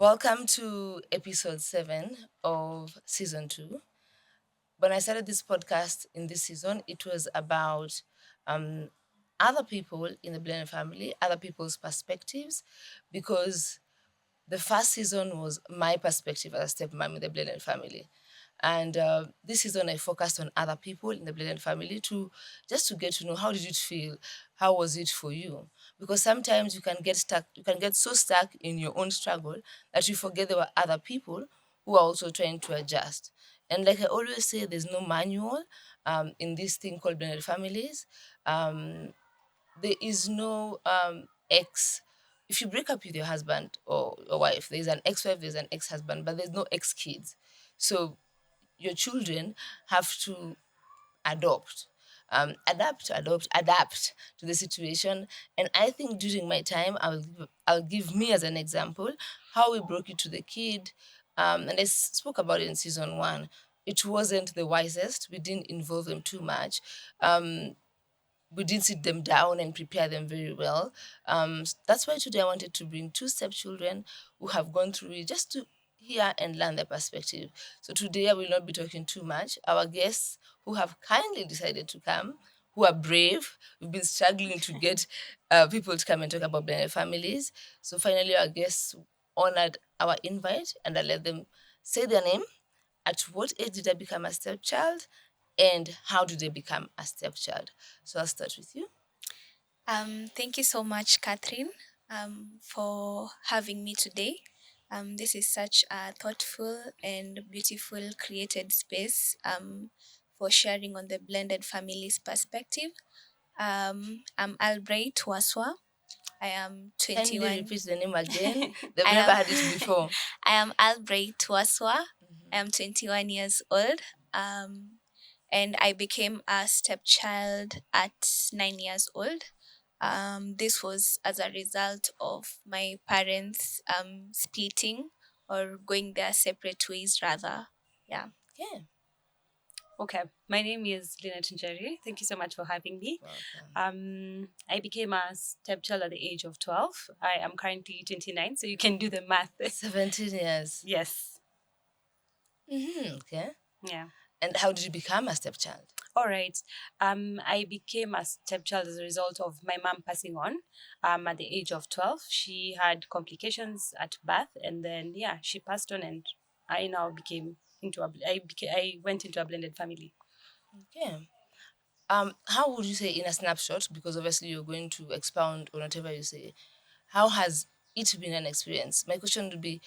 Welcome to episode 7 of season 2. When I started this podcast in this season, it was about um, other people in the blended family, other people's perspectives, because the first season was my perspective as a stepmom in the blended family. And this season, I focused on other people in the blended family to just to get to know how did it feel, how was it for you? Because sometimes you can get so stuck in your own struggle that you forget there were other people who are also trying to adjust. And like I always say, there's no manual in this thing called blended families. Um, there is no ex. If you break up with your husband or your wife, there's an ex-wife, there's an ex-husband, but there's no ex-kids. So your children have to adopt, adapt to the situation. And I think during my time, I'll give me as an example how we broke it to the kid. And I spoke about it in season 1. It wasn't the wisest. We didn't involve them too much. Um, we did sit them down and prepare them very well. That's why today I wanted to bring two stepchildren who have gone through it just to hear and learn their perspective. So today I will not be talking too much. Our guests who have kindly decided to come, who are brave, we've been struggling to get people to come and talk about blended families. So finally, our guests honored our invite and I let them say their name, at what age did I become a stepchild? And how did they become a stepchild? So I'll start with you. Thank you so much, Catherine, for having me today. This is such a thoughtful and beautiful created space for sharing on the blended families perspective. I'm Albright Waswa. I am Kindly 21. repeat the name again. They've I never am had it before. I am Albright Waswa. I Mhm. am 21 years old. And I became a stepchild at 9 years old. This was as a result of my parents splitting or going their separate ways, rather. Yeah. Okay, Okay, my name is Lina Tunjeri. Thank you so much for having me. welcome. I became a stepchild at the age of 12. I am currently 29, so you can do the math. 17 years. Yes. Okay. Yeah. And how did you become a stepchild? All right. I became a stepchild as a result of my mom passing on. At the age of 12, she had complications at birth, and then yeah, she passed on, and I now became I went into a blended family. Okay. How would you say in a snapshot, because obviously you're going to expound on whatever you say, how has it been an experience? My question would be,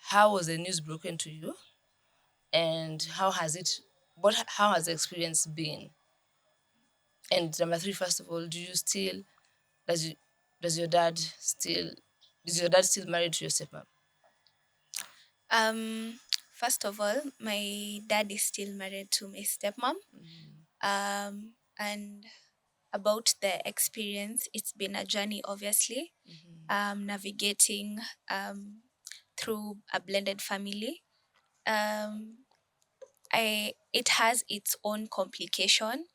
how was the news broken to you? And how has the experience been? And number 3, first of all, do you still does you, does your dad still is your dad still married to your stepmom? Um, First of all, my dad is still married to my stepmom. And about the experience, it's been a journey, obviously, navigating through a blended family. Um, it has its own complications,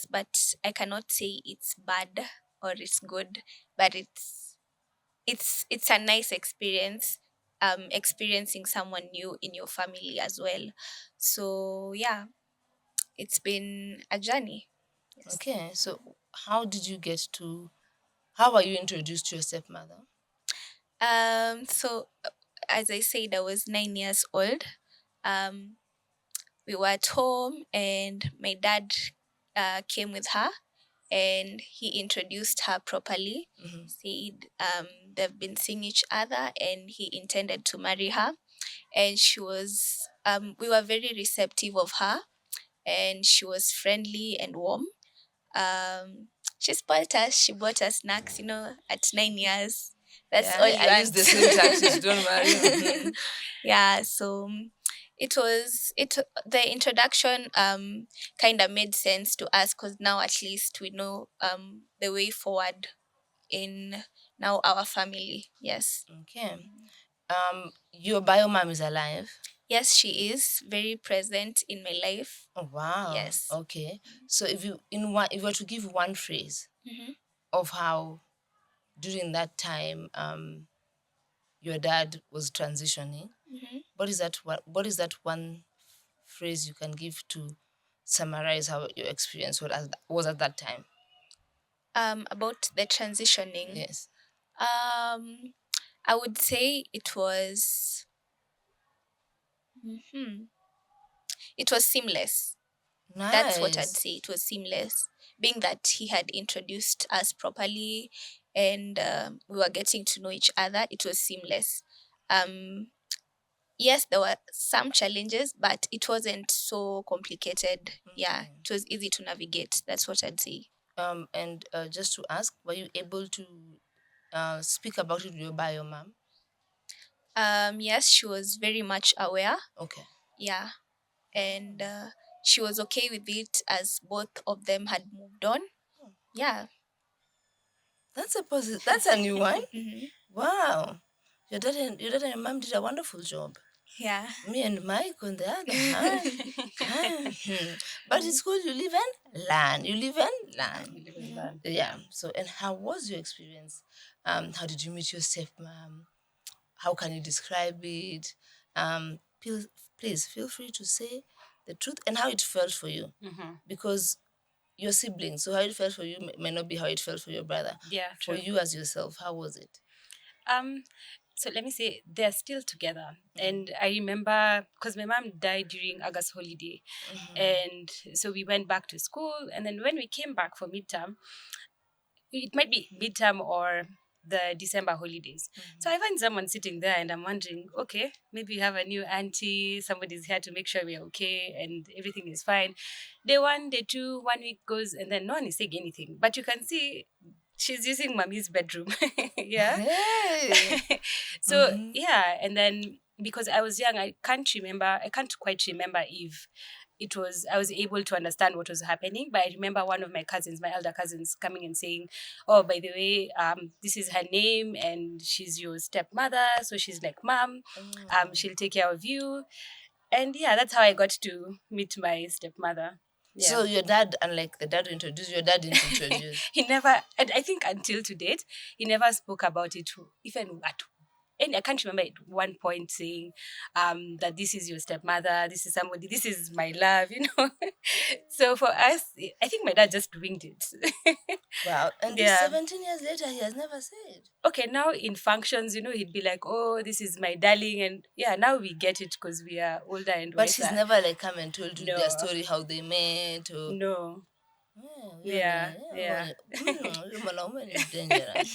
but I cannot say it's bad or it's good, but it's a nice experience, experiencing someone new in your family as well. So yeah, it's been a journey. Yes. Okay, so how were you introduced to your stepmother? So as I said, I was 9 years old. Um, we were at home and my dad came with her and he introduced her properly. He said they've been seeing each other and he intended to marry her. And we were very receptive of her and she was friendly and warm. Um, she spoilt us. She bought us snacks, at 9 years. That's all Yeah, you I use want. the same tactics. Don't worry. Mhm. Yeah, so the introduction kind of made sense to us because now at least we know the way forward in now our family. Yes. Okay. Your bio mom is alive. Yes, she is very present in my life. Oh wow. Yes. Okay. So if you were to give one phrase Mhm. of how during that time, your dad was transitioning, Mhm. what is that one phrase you can give to summarize how your experience was at that time? About the transitioning, Yes. um, I would say it was, mhm, it was seamless. That's what I'd Nice. say. It was seamless, being that he had introduced us properly, and we were getting to know each other. It was seamless. Um, yes, there were some challenges, but it wasn't so complicated. Yeah, Okay. it was easy to navigate. That's what I'd say. And just to ask, were you able to speak about it with your bio mom? Yes, she was very much aware. Okay. Yeah, and she was okay with it as both of them had moved on. Oh, Yeah. that's a positive. That's a new one. Hmm. Wow. Your dad and your mom did a wonderful job. Yeah. Me and Mike, on the other hand, but it's cool. You live and learn. You live and learn. We live and learn. Yeah. So, and how was your experience? How did you meet your stepmom? How can you describe it? Please feel free to say the truth and how it felt for you, Mm-hmm. because your siblings. So how it felt for you may not be how it felt for your brother. Yeah, For true. you as yourself, how was it? Um, so let me say they're still together, Mhm. and I remember because my mom died during August holiday, and so we went back to school, and then when we came back for midterm, it might be midterm or the December holidays. So I find someone sitting there and I'm wondering, okay, maybe you have a new auntie, somebody's here to make sure we're okay and everything is fine. Day one, day two, 1 week goes and then no one is saying anything. But you can see she's using mommy's bedroom. Yeah. Hey. So yeah, and then because I was young, I can't quite remember if it was I was able to understand what was happening. But I remember one of my cousins, my elder cousins, coming and saying, "Oh, by the way, this is her name, and she's your stepmother, so she's like mom. She'll take care of you." And yeah, that's how I got to meet my stepmother. Yeah. So your dad, unlike the dad who introduced, your dad didn't introduce. He never, and I think until to date, he never spoke about it, even at and I can't remember at one point saying that this is your stepmother, this is somebody, this is my love, you know. So for us, I think my dad just winged it. Wow. And this Yeah. 17 years later, he has never said. Okay, now in functions, he'd be like, "Oh, this is my darling," and yeah, now we get it because we are older and But he's wiser. never like come and told you their No, story, how they met, or no, yeah, yeah, yeah. huyo mwanaume ni dangerous.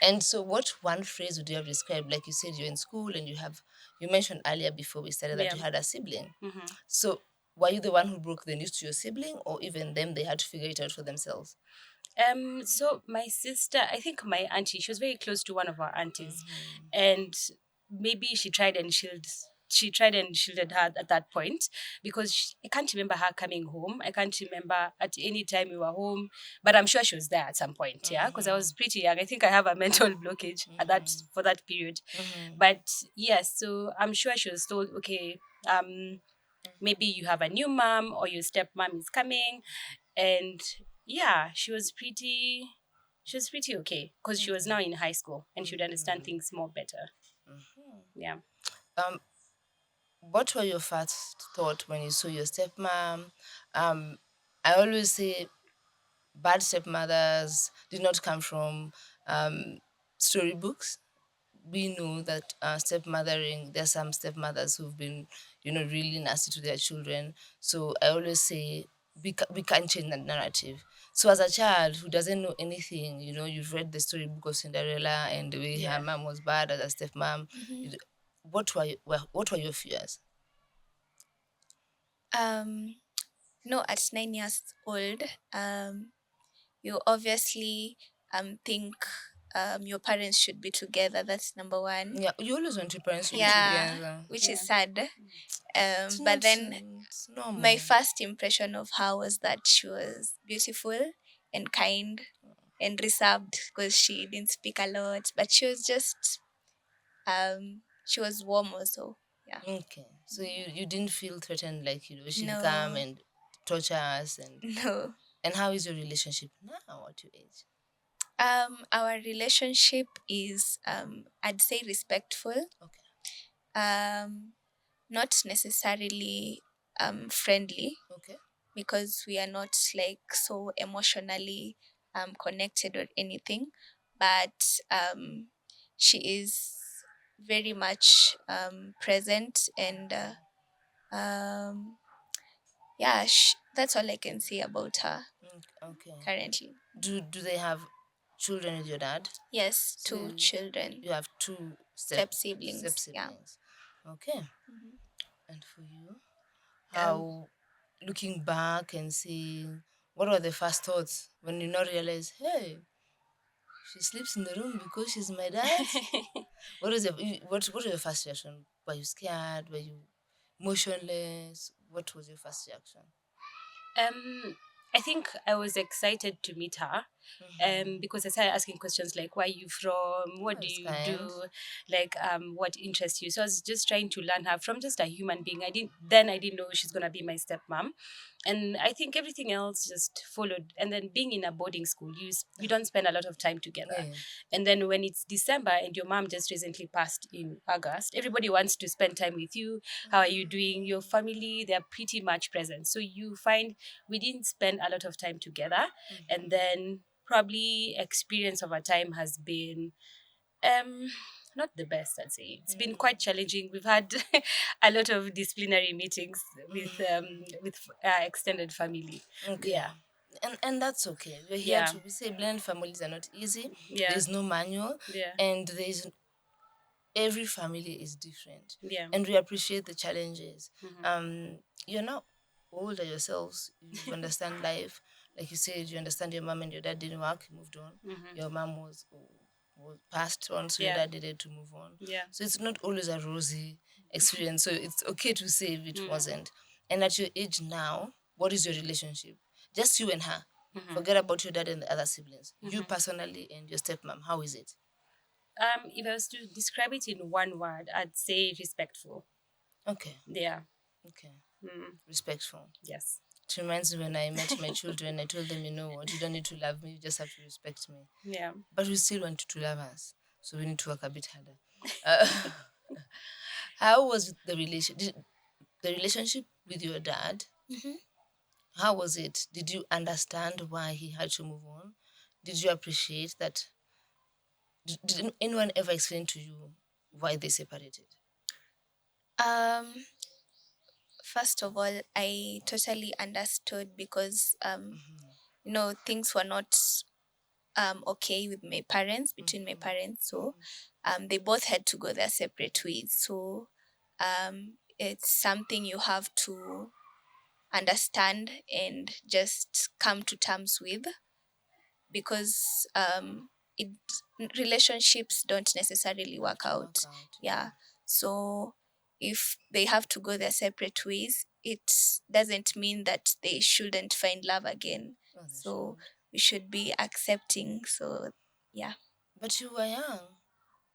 And so, what one phrase would you have described? Like you said, you're in school and you mentioned earlier before we started that Yeah. you had a sibling. Hmm. So, were you the one who broke the news to your sibling, or even them, they had to figure it out for themselves? So my sister, I think my auntie, she was very close to one of our aunties, and maybe she tried and shielded her at that point because I can't remember her coming home. I can't remember at any time we were home, but I'm sure she was there at some point. Yeah, because I was pretty young. I think I have a mental blockage at that for that period. But yes, so I'm sure she was told, okay, maybe you have a new mom or your stepmom is coming, and yeah, she was pretty okay because she was now in high school and she would understand things more better. Yeah. Um, what were your first thought when you saw your stepmom? I always say bad stepmothers did not come from storybooks. We know that stepmothering, there's some stepmothers who've been, really nasty to their children. So I always say we can't change that narrative. So as a child who doesn't know anything, you've read the storybook of Cinderella and the way her Yeah. mom was bad as a stepmom. Hmm. What were your fears? Um, no, at 9 years old, um, you obviously think your parents should be together. That's number one. Yeah, you always want your parents to be Yeah, together. which is Yeah. sad. It's But not. then It's normal. my first impression of her was that she was beautiful and kind and reserved because she didn't speak a lot, but she was warm also. Yeah. Okay, so you didn't feel threatened, like she'll come No, and torture us, and no. and how is your relationship now at your age? Our relationship is, I'd say, respectful. Okay. Um, not necessarily friendly, Okay. because we are not like so emotionally connected or anything, but she is very much present, and yeah, that's all I can say about her Okay. currently. Do they have children with your dad? Yes, So two children, you have two step step siblings. Yeah. siblings. Okay. Mhm. And for you, Um, how, looking back and seeing, what were the first thoughts when you not realize, hey, she sleeps in the room because she's my dad? What is what was your first reaction? Were you scared? Were you motionless? What was your first reaction? Um, I think I was excited to meet her. Because I started asking questions like, where are you from? Oh, What do it's you kind. do? Like, what interests you? So I was just trying to learn her from just a human being. I didn't know she's gonna be my stepmom, and I think everything else just followed. And then being in a boarding school, you don't spend a lot of time together. Yeah. And then when it's December and your mom just recently passed in August, everybody wants to spend time with you. How are you doing? Your family, they're pretty much present. So you find we didn't spend a lot of time together. And then probably experience over time has been um not the best, I'd say. It's been quite challenging. We've had a lot of disciplinary meetings with extended family. Okay. Yeah. And that's okay. We're here Yeah. to, we say blended families are not easy. Yeah. There's no manual, Yeah. and there's, every family is different, Yeah. and we appreciate the challenges. Mhm. You're not older yourselves, you understand life. Like you said, you understand your mom and your dad didn't work, you moved on. Mhm. Your mom was passed on, so your Yeah. dad needed to move on. Yeah. So it's not always a rosy experience, so it's okay to say if it Mhm. wasn't. And at your age now, what is your relationship? Just you and her. Mhm. Forget about your dad and the other siblings. You Mhm. personally and your stepmom, how is it? If I was to describe it in one word, I'd say respectful. Okay. Yeah. Okay. Mm. Respectful. Yes. It reminds me when I met my children, I told them, you know what, you don't need to love me, you just have to respect me. Yeah. But we still want you to love us. So we need to work a bit harder. Uh, how was the relationship with your dad? Mhm. How was it? Did you understand why he had to move on? Did you appreciate that? Did anyone ever explain to you why they separated? Um, First of all, I totally understood, because things were not okay with my parents, between my parents. So they both had to go their separate ways. So it's something you have to understand and just come to terms with, because it relationships don't necessarily Have work to work out. out. Yeah. So if they have to go their separate ways, it doesn't mean that they shouldn't find love again. Oh, they So should. we should be accepting. So yeah. But you were young.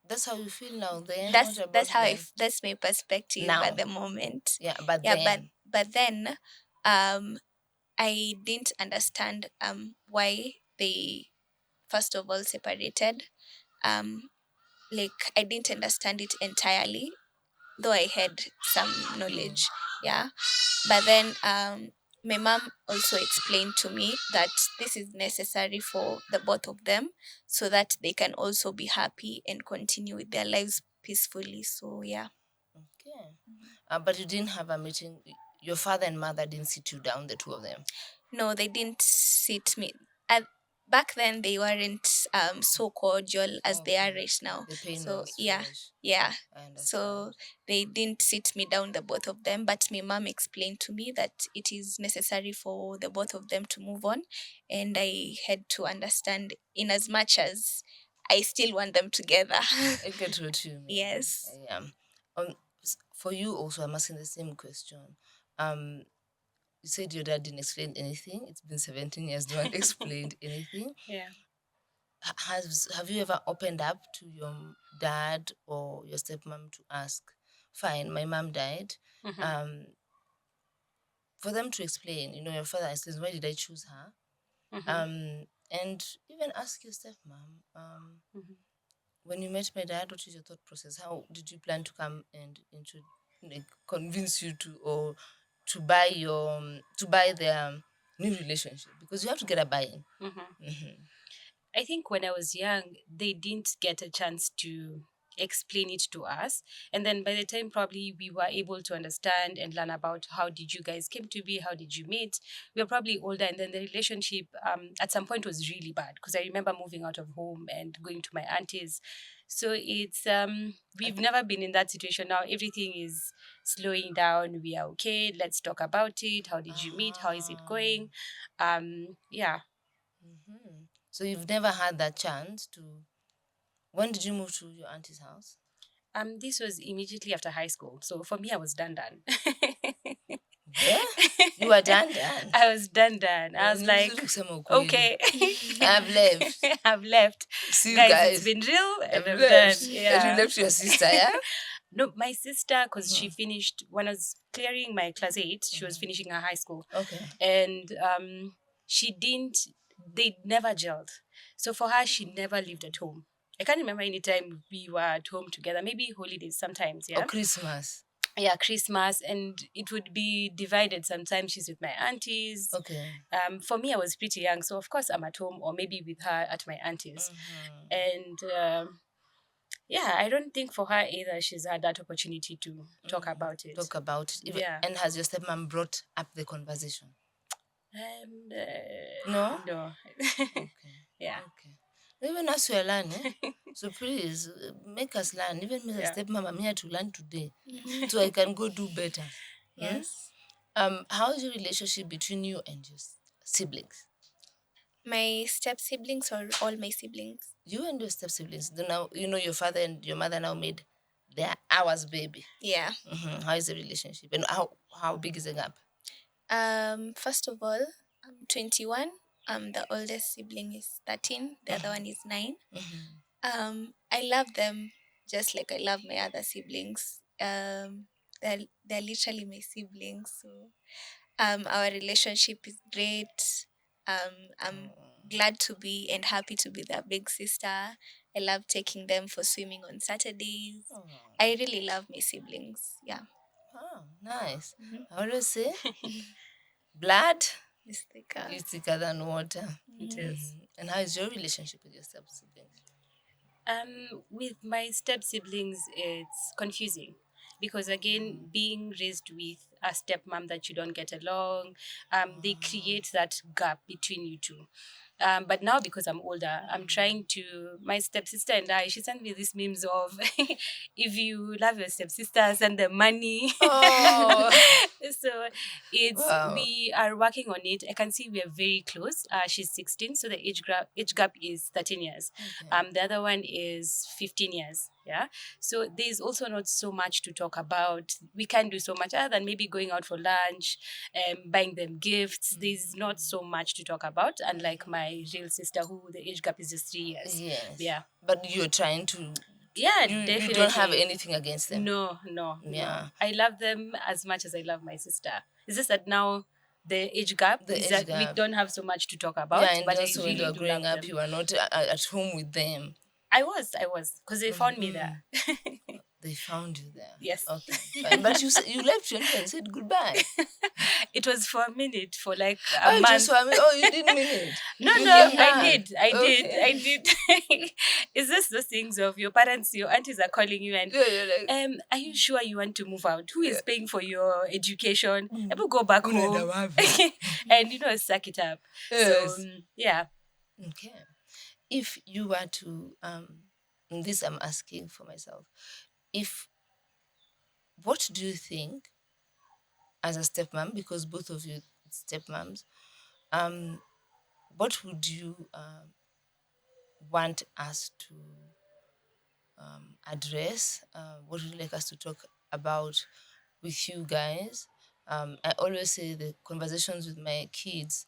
That's how you feel now. Then what That's about how then? that's my perspective at Now. the moment. Yeah, but Yeah, then. but then um I didn't understand why they first of all separated. Um like, I didn't understand it entirely, though I had some Yeah. knowledge. Yeah. But then my mom also explained to me that this is necessary for the both of them, so that they can also be happy and continue with their lives peacefully. So yeah. Okay. But you didn't have a meeting. Your father and mother didn't sit you down, the two of them. No, they didn't sit me. At, back then, they weren't so cordial as they are Okay. right now. The pain So was yeah, fresh. yeah. I So understand. they didn't sit me down, the both of them. But my mom explained to me that it is necessary for the both of them to move on, and I had to understand, in as much as I still want them together. I get what you mean. Yes. I am. For you also, I'm asking the same question. Um, you said your dad didn't explain anything. It's been 17 years. No one explained anything. Yeah. Have you ever opened up to your dad or your stepmom to ask? Fine, my mom died. Mhm. Um, for them to explain, your father explains, why did I choose her? Mhm. and even ask your stepmom, Mhm. when you met my dad, what was your thought process? How did you plan to come and like, convince you to, or to buy their new relationship? Because you have to get a buy-in. Mhm. Mm-hmm. I think when I was young, they didn't get a chance to explain it to us, and then by the time probably we were able to understand and learn about how did you guys came to be, how did you meet, we were probably older, and then the relationship at some point was really bad, because I remember moving out of home and going to my auntie's. So it's we've never been in that situation. Now everything is slowing down. We are okay, let's talk about it. How did you meet? How is it going? Yeah. Mm-hmm. So you've never had that chance to. When did you move to your auntie's house? This was immediately after high school. So for me, I was done. Yeah, you were done. I was done. I was like, Kusema ukweli. okay, I've left. I've left. See you Guys, it's guys. been real and I've I'm left. done. And you Yeah. left your sister, yeah? No, my sister, because she finished, when I was clearing my class 8, she was finishing her high school. Okay. And they never gelled. So for her, she never lived at home. I can't remember any time we were at home together. Maybe holidays sometimes, yeah. Or Christmas. Yeah, Christmas, and it would be divided. Sometimes she's with my aunties. Okay. For me, I was pretty young, so of course I'm at home or maybe with her at my aunties. And yeah, I don't think for her either she's had that opportunity to talk about it. Talk about it. Yeah. And has your stepmom brought up the conversation? No? No. Okay. Yeah. Okay. Even us we are learning, so please make us learn. Even me as a Yeah. stepmom, I'm here to learn today, so I can go do better. Yes. How is your relationship between you and your siblings? My step siblings or all my siblings? You and your step siblings. Now you know your father and your mother now made their ours baby. Yeah. How is the relationship, and how big is the gap? First of all, I'm 21. The oldest sibling is 13. The other one is 9. I love them just like I love my other siblings. They're literally my siblings. So our relationship is great. I'm glad to be and happy to be their big sister. I love taking them for swimming on Saturdays. Oh, I really love my siblings. Yeah. nice. I always say blood It's like is thicker than water. It is. And how is your relationship with your step siblings? With my step siblings, it's confusing because again, being raised with a stepmom that you don't get along, they create that gap between you two. But now because I'm older, I'm trying to. My stepsister and I, she sent me these memes of if you love your stepsister, send them money. Oh. So it's Wow. we are working on it. I can see we are very close. She's 16, so the age gap is 13 years. Okay. The other one is 15 years. Yeah. So there's also not so much to talk about. We can't do so much other than maybe going out for lunch, buying them gifts. There's not so much to talk about, unlike my real sister, who the age gap is just 3 years. Yes. Yeah. But you're trying to. Yeah, You definitely. don't have anything against them. No. Yeah. I love them as much as I love my sister. It's just that now the age gap The is age that we gap. don't have so much to talk about. Yeah, and but I also when really you were do growing love up, them. you were not at home with them. I was, because they found me there. They found you there. Yes. Okay. Fine. But you left gently and said goodbye. It was for a minute, for like Oh, a month. just for a minute. Oh, you didn't mean it. No, You I gave hand. I did. It's just those things of your parents, your aunties are calling you and Yeah, you're like, are you sure you want to move out? Who is paying for your education? Mm. Ever go back Una home dawavi. and suck it up. Yes. So yeah. Okay. If you were to and this I'm asking for myself, what do you think as a stepmom, because both of you stepmoms, what would you want us to address? What would you like us to talk about with you guys? I always say the conversations with my kids,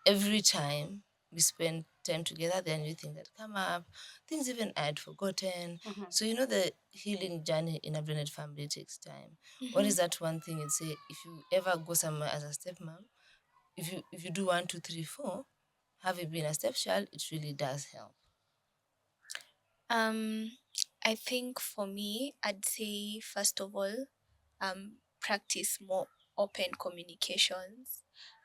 every time we spend time together, there are new things that come up, things even I had forgotten. So the healing journey in a blended family takes time. What is that one thing you'd say if you ever go somewhere as a stepmom? If you do 1, 2, 3, 4, having been a stepchild, it really does help. Um, I think for me, I'd say first of all, practice more open communications.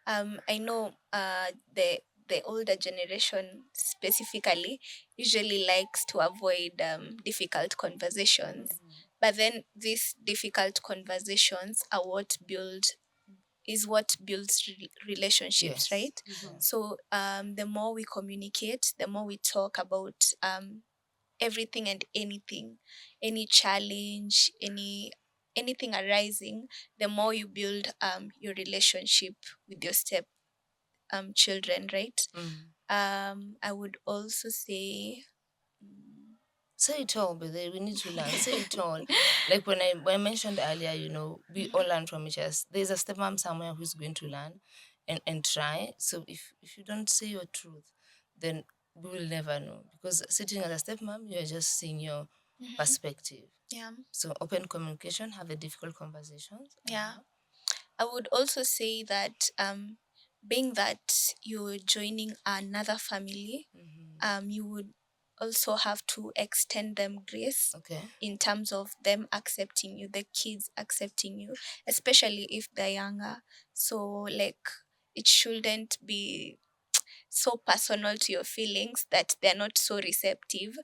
I know the older generation specifically usually likes to avoid difficult conversations, but then these difficult conversations are what builds relationships, Yes. right? Yeah. So the more we communicate, the more we talk about everything and anything, any challenge, anything arising, the more you build your relationship with your step children, right? Mm. I would also say Say it all, but we need to learn. Say it all. Like when I mentioned earlier, we all learn from each other. There's a stepmom somewhere who's going to learn and try. So if you don't say your truth, then we will never know. Because sitting as a stepmom, you're just seeing your perspective. yeah, So open communication, have the difficult conversations. yeah. I would also say that being that you're joining another family, you would also have to extend them grace Okay. in terms of them accepting you, the kids accepting you, especially if they're younger. So, like, it shouldn't be so personal to your feelings that they're not so receptive.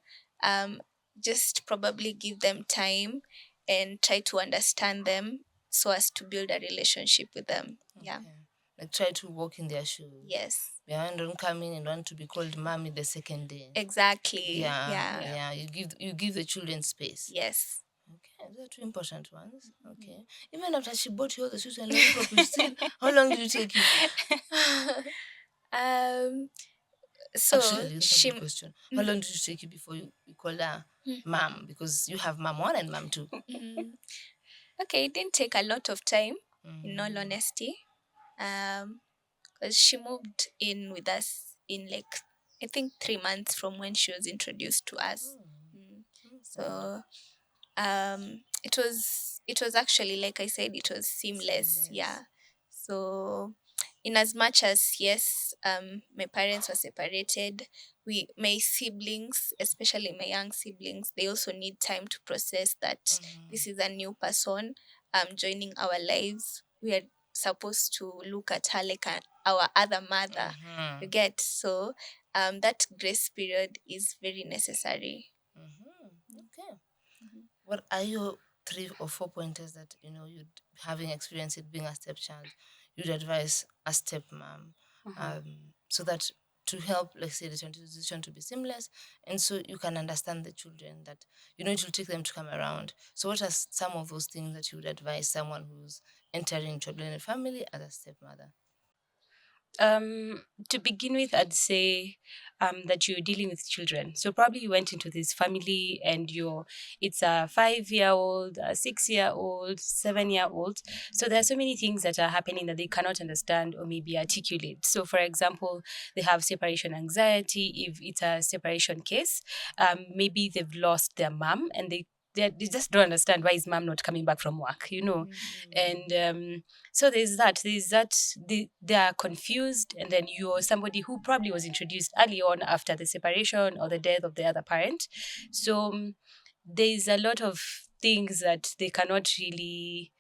Um, just probably give them time and try to understand them so as to build a relationship with them. Yeah. Okay. Like try to walk in their shoes. Yes. Yeah, and don't come in and want to be called mommy the second day. Exactly. Yeah, Yeah. yeah. You give the children space. Yes. Okay, those are two important ones. Okay. Even after she bought you all the shoes and lollipop, you still how long did it take you? Um. So Actually, that's a she. good question. How long did it take you before you call her mom? Because you have mom one and mom two. Mhm. Okay, it didn't take a lot of time, in all Mm. honesty. Because she moved in with us in like I think 3 months from when she was introduced to us. Mm. Good. So it was actually, like I said, it was seamless. Seamless. Yeah. So in as much as yes, my parents were separated, my siblings, especially my young siblings, they also need time to process that this is a new person joining our lives. We are supposed to look at her like our other mother. You Mm-hmm. get? So that grace period is very necessary. Mm-hmm. Okay. What are your 3 or 4 pointers that you'd having experience it being a stepchild, you'd advise a stepmom, so that to help, let's say, the transition to be seamless, and so you can understand the children that it will take them to come around. So, what are some of those things that you would advise someone who's entering into a blended family as a stepmother? To begin with, I'd say that you're dealing with children. So probably you went into this family and it's a 5-year-old, a 6-year-old, 7-year-old. So there are so many things that are happening that they cannot understand or maybe articulate. So for example, they have separation anxiety. If it's a separation case, maybe they've lost their mom and they just don't understand why is mom not coming back from work. And so they are confused, and then you're somebody who probably was introduced early on after the separation or the death of the other parent. So there's a lot of things that they cannot really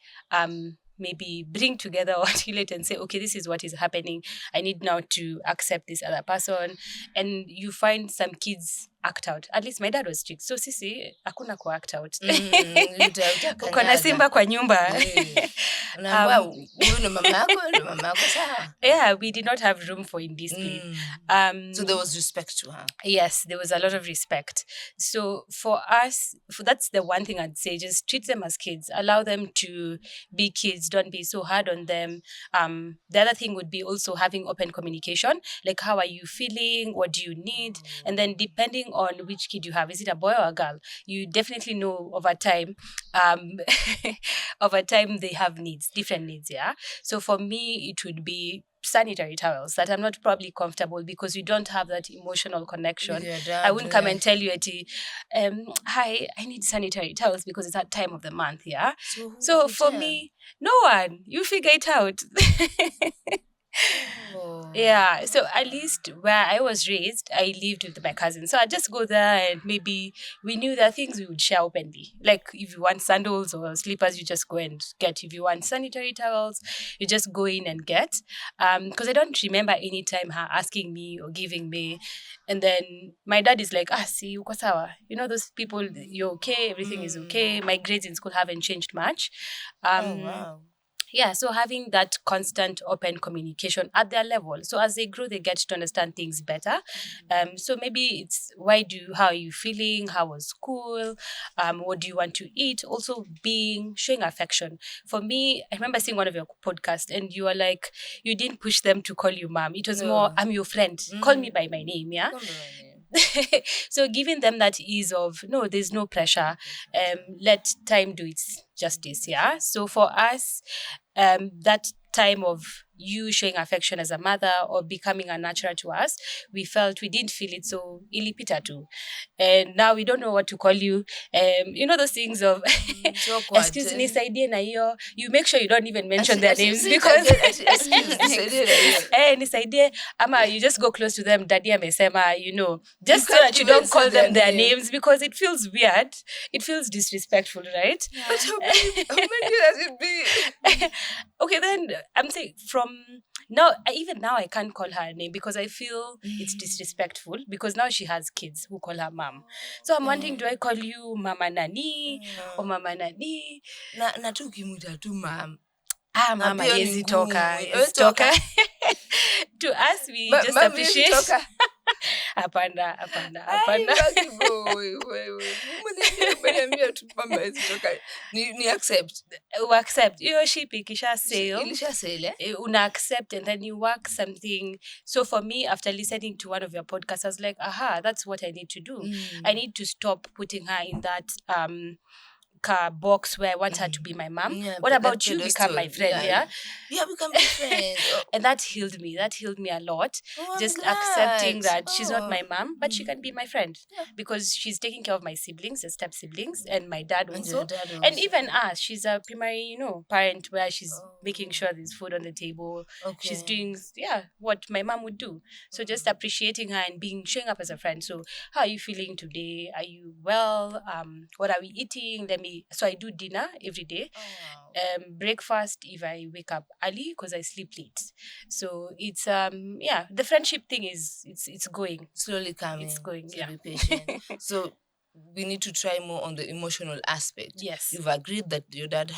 maybe bring together or articulate and say, okay, this is what is happening. I need now to accept this other person. And you find some kids act out. At least my dad was strict. So sisi, hakuna ku act out. Uko na simba kwa nyumba. Unaambiwa huyu ndo mama yako, huyu ndo mama yako, sawa. Yeah, we did not have room for indiscipline. So there was respect to her. Yes, there was a lot of respect. So for us, that's the one thing I'd say, just treat them as kids, allow them to be kids, don't be so hard on them. The other thing would be also having open communication, like how are you feeling, what do you need, and then depending on which kid you have, is it a boy or a girl, you definitely know over time. Over time they have needs, different needs. Yeah. So for me, it would be sanitary towels that I'm not probably comfortable because we don't have that emotional connection. Yeah, I wouldn't come and tell you, hi, I need sanitary towels because it's that time of the month. Yeah. So who So would you for tell? me, no one. You figure it out. Oh. Yeah, so at least where I was raised, I lived with my cousins. So I'd just go there and maybe we knew there are things we would share openly. Like if you want sandals or slippers, you just go and get. If you want sanitary towels, you just go in and get. Because I don't remember any time her asking me or giving me. And then my dad is like, see, uko sawa. You know, those people, you're okay, everything is okay. Mm. My grades in school haven't changed much. Oh Um, wow. yeah, so having that constant open communication at their level, so as they grow they get to understand things better. So maybe it's how are you feeling, how was school, what do you want to eat, also being showing affection. For me, I remember seeing one of your podcasts and you were like, you didn't push them to call you mom, it was more, No. I'm your friend, call me by my name. Yeah. Come by my name. So giving them that ease of no, there's no pressure, let time do its justice. Yeah, so for us, that time of you showing affection as a mother or becoming a natural to us, we felt we didn't feel it, so ilipita too. And now we don't know what to call you. You know those things of It's awkward. excuse nisaidie na hiyo, you make sure you don't even mention Actually, their actually, names say it because again. Actually, excuse this idea that you nisaidie, ama you just go close to them, daddy amesema, you just so can't that you even don't say call them their name. names because it feels weird, it feels disrespectful, right? But how many does it be? Okay, then I'm saying from now, even now I can't call her a name because I feel it's disrespectful because now she has kids who call her mom. So I'm wondering, do I call you Mama Nani or Mama Nani? Na tu ukimuita tu mam. Na Mama, pia ni yezi ngumu. toka, Hawezi yezi toka. toka. To us, we just Mami hawezi appreciate. toka. Hapana, hapana, Ai, hapana. baki wewe. Umeniambia tu mama hawezi toka. Ni accept. We accept. Hiyo ship ikisha sail, Ilisha sele. una accept and then you work something. So for me, after listening to one of your podcasts, I was like, aha, that's what I need to do. I need to stop putting her in that box where I want her to be my mom. Yeah, What that about you become my pedestal. friend? Yeah. Yeah, we can be friends. Oh, And that healed me. That healed me a lot. oh, I'm Just glad. accepting that she's not Oh. my mom, but she can be my friend Yeah. because she's taking care of my siblings, the step siblings, and my dad And also. your dad also. And even us, she's a primary, parent where she's making Oh. sure there's food on the table. She's Okay. doing, what my mom would do. So just appreciating her and showing up as a friend. So how are you feeling today? Are you well? What are we eating? So I do dinner every day. Oh, wow. Breakfast if I wake up early because I sleep late. So it's the friendship thing is it's going. Slowly coming. It's going, So yeah. be patient. So we need to try more on the emotional aspect. Yes. You've agreed that your dad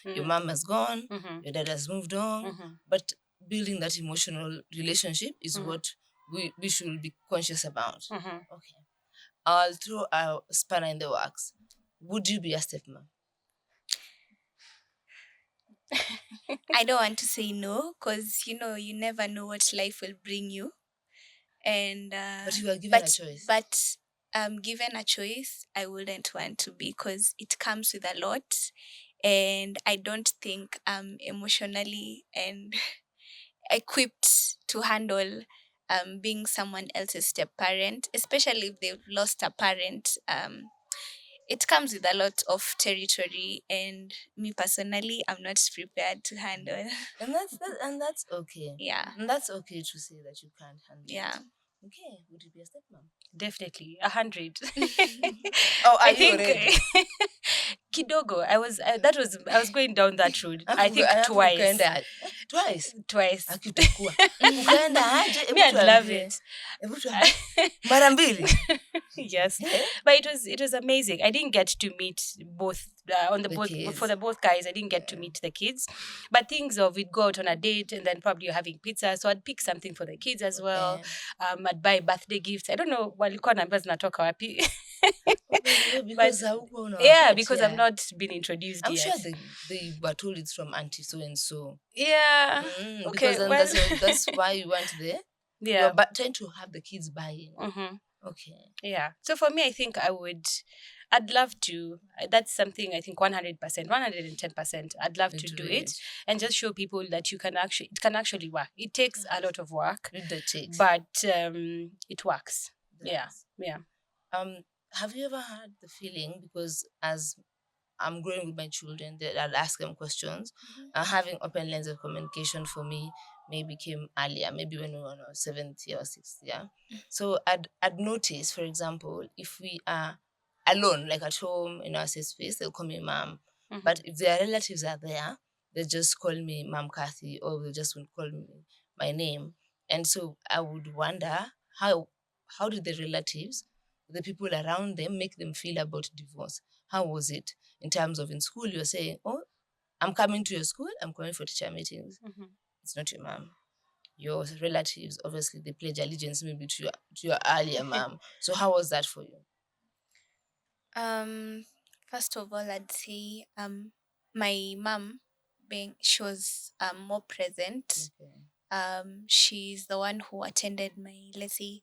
your mom has gone, Mhm. your dad has moved on, Mhm. but building that emotional relationship is what we should be conscious about. Mhm. Okay. I'll throw a spanner in the works. Would you be a stepmom? I don't want to say no because you never know what life will bring you. And But you are given a choice. But given a choice, I wouldn't want to be because it comes with a lot, and I don't think I'm emotionally and equipped to handle being someone else's step parent, especially if they've lost a parent. It comes with a lot of territory, and me personally, I'm not prepared to handle. And that's okay. Yeah. And that's okay to say that you can't handle Yeah. it. Okay, would you be a stepmom? Definitely 100. Oh, are I you think already? kidogo. I was going down that road. I think Alafu twice. ukaenda twice. Twice. Akitakuwa. Ukaenda aje? Me, I'd love it. Hebu tuambie. Mara mbili. Yes, Eh? but it was amazing. I didn't get to meet both The kids. for the both guys. I didn't get to meet the kids, but things of we'd go out on a date and then probably you're having pizza, so I'd pick something for the kids as well. I'd buy birthday gifts. I don't know walikuwa naambia zinatoka wapi. Because haukuwa Yeah, unawapatia. because I've not been introduced I'm yet. sure they were told it's from auntie so and so. Yeah. Okay. Because then Well. that's why you went there. Yeah. You're trying to have the kids buy in. Mm-hmm. Okay. Yeah. So for me, I think I'd love to. That's something I think 100%, 110%. I'd love to do it and just show people that it can actually work. It takes a lot of work, but it works. Yeah. Yeah. Have you ever had the feeling, because as I'm growing with my children, that I'll ask them questions, having open lines of communication for me maybe came earlier, maybe when we were in our seventh year or sixth year. So I'd notice, for example, if we are alone, like at home in our safe space, they'll call me mom. But if their relatives are there, they just call me Mom Kathy, or they just won't call me my name. And so I would wonder how did the relatives, the people around them, make them feel about divorce? How was it in terms of in school? You're saying, "Oh, I'm coming to your school. I'm coming for teacher meetings." It's not your mom. Your relatives, obviously, they pledge allegiance maybe to your earlier mom. So how was that for you? Um, First of all, I'd say my mom, being she was more present. Okay. She's the one who attended my, let's say,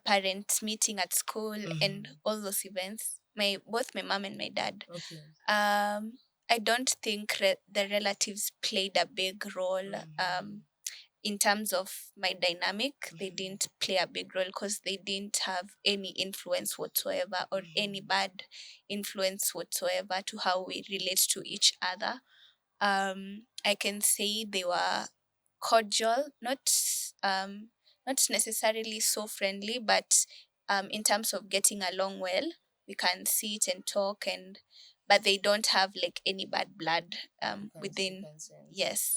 parent meeting at school and all those events. Both my mom and my dad. Okay. I don't think the relatives played a big role. In terms of my dynamic, they didn't play a big role because they didn't have any influence whatsoever, or any bad influence whatsoever to how we relate to each other. I can say they were cordial, not necessarily so friendly, but in terms of getting along well, we can sit and talk, and but they don't have like any bad blood within. Can sense. Yes.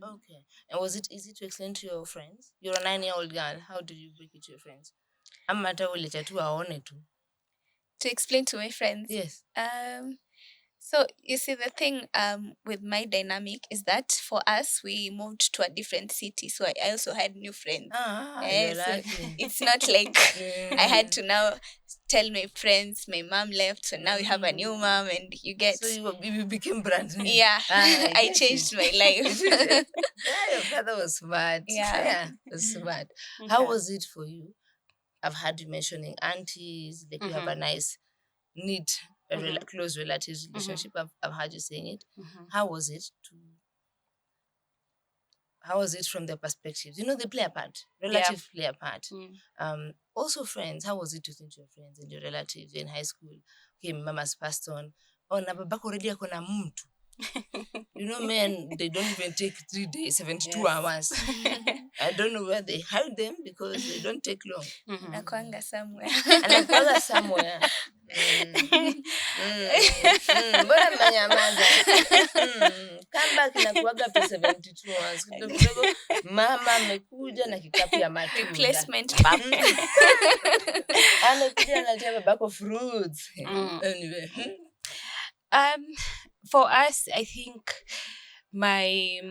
Okay. And was it easy to explain to your friends? You're a 9-year-old girl. How did you break it to your friends? I'm at all tu aone tu. To explain to my friends. Yes. So you see, the thing with my dynamic is that for us we moved to a different city, so I also had new friends. You're So lucky. it's not like I had to now tell my friends my mom left, so now we have a new mom, and you get. So you became brand new. Yeah, I get changed it. my life. Yeah, your brother was smart. Yeah. Was smart. How was it for you? I've heard you mentioning aunties, like you have a nice, neat, close relatives relationship. I've heard you saying it. How was it to? How was it from their perspectives? You know, they play a part. Relatives play a part. Also friends. How was it to think to your friends and your relatives in high school? Okay, mama's passed on. Oh, na babako already ako na mtu. You know, men, they don't even take 3 days, 72 hours. I don't know where they hide them because they don't take long. Nakwanga somewhere. Anakuwaga somewhere. Mbona mnanyamaza? Comeback inakuwaga tu 72 hours. Kidogo kidogo mama amekuja na kikapu ya matunda. Replacement. Amekuja analetea babako fruits. Anyway. For us, I think my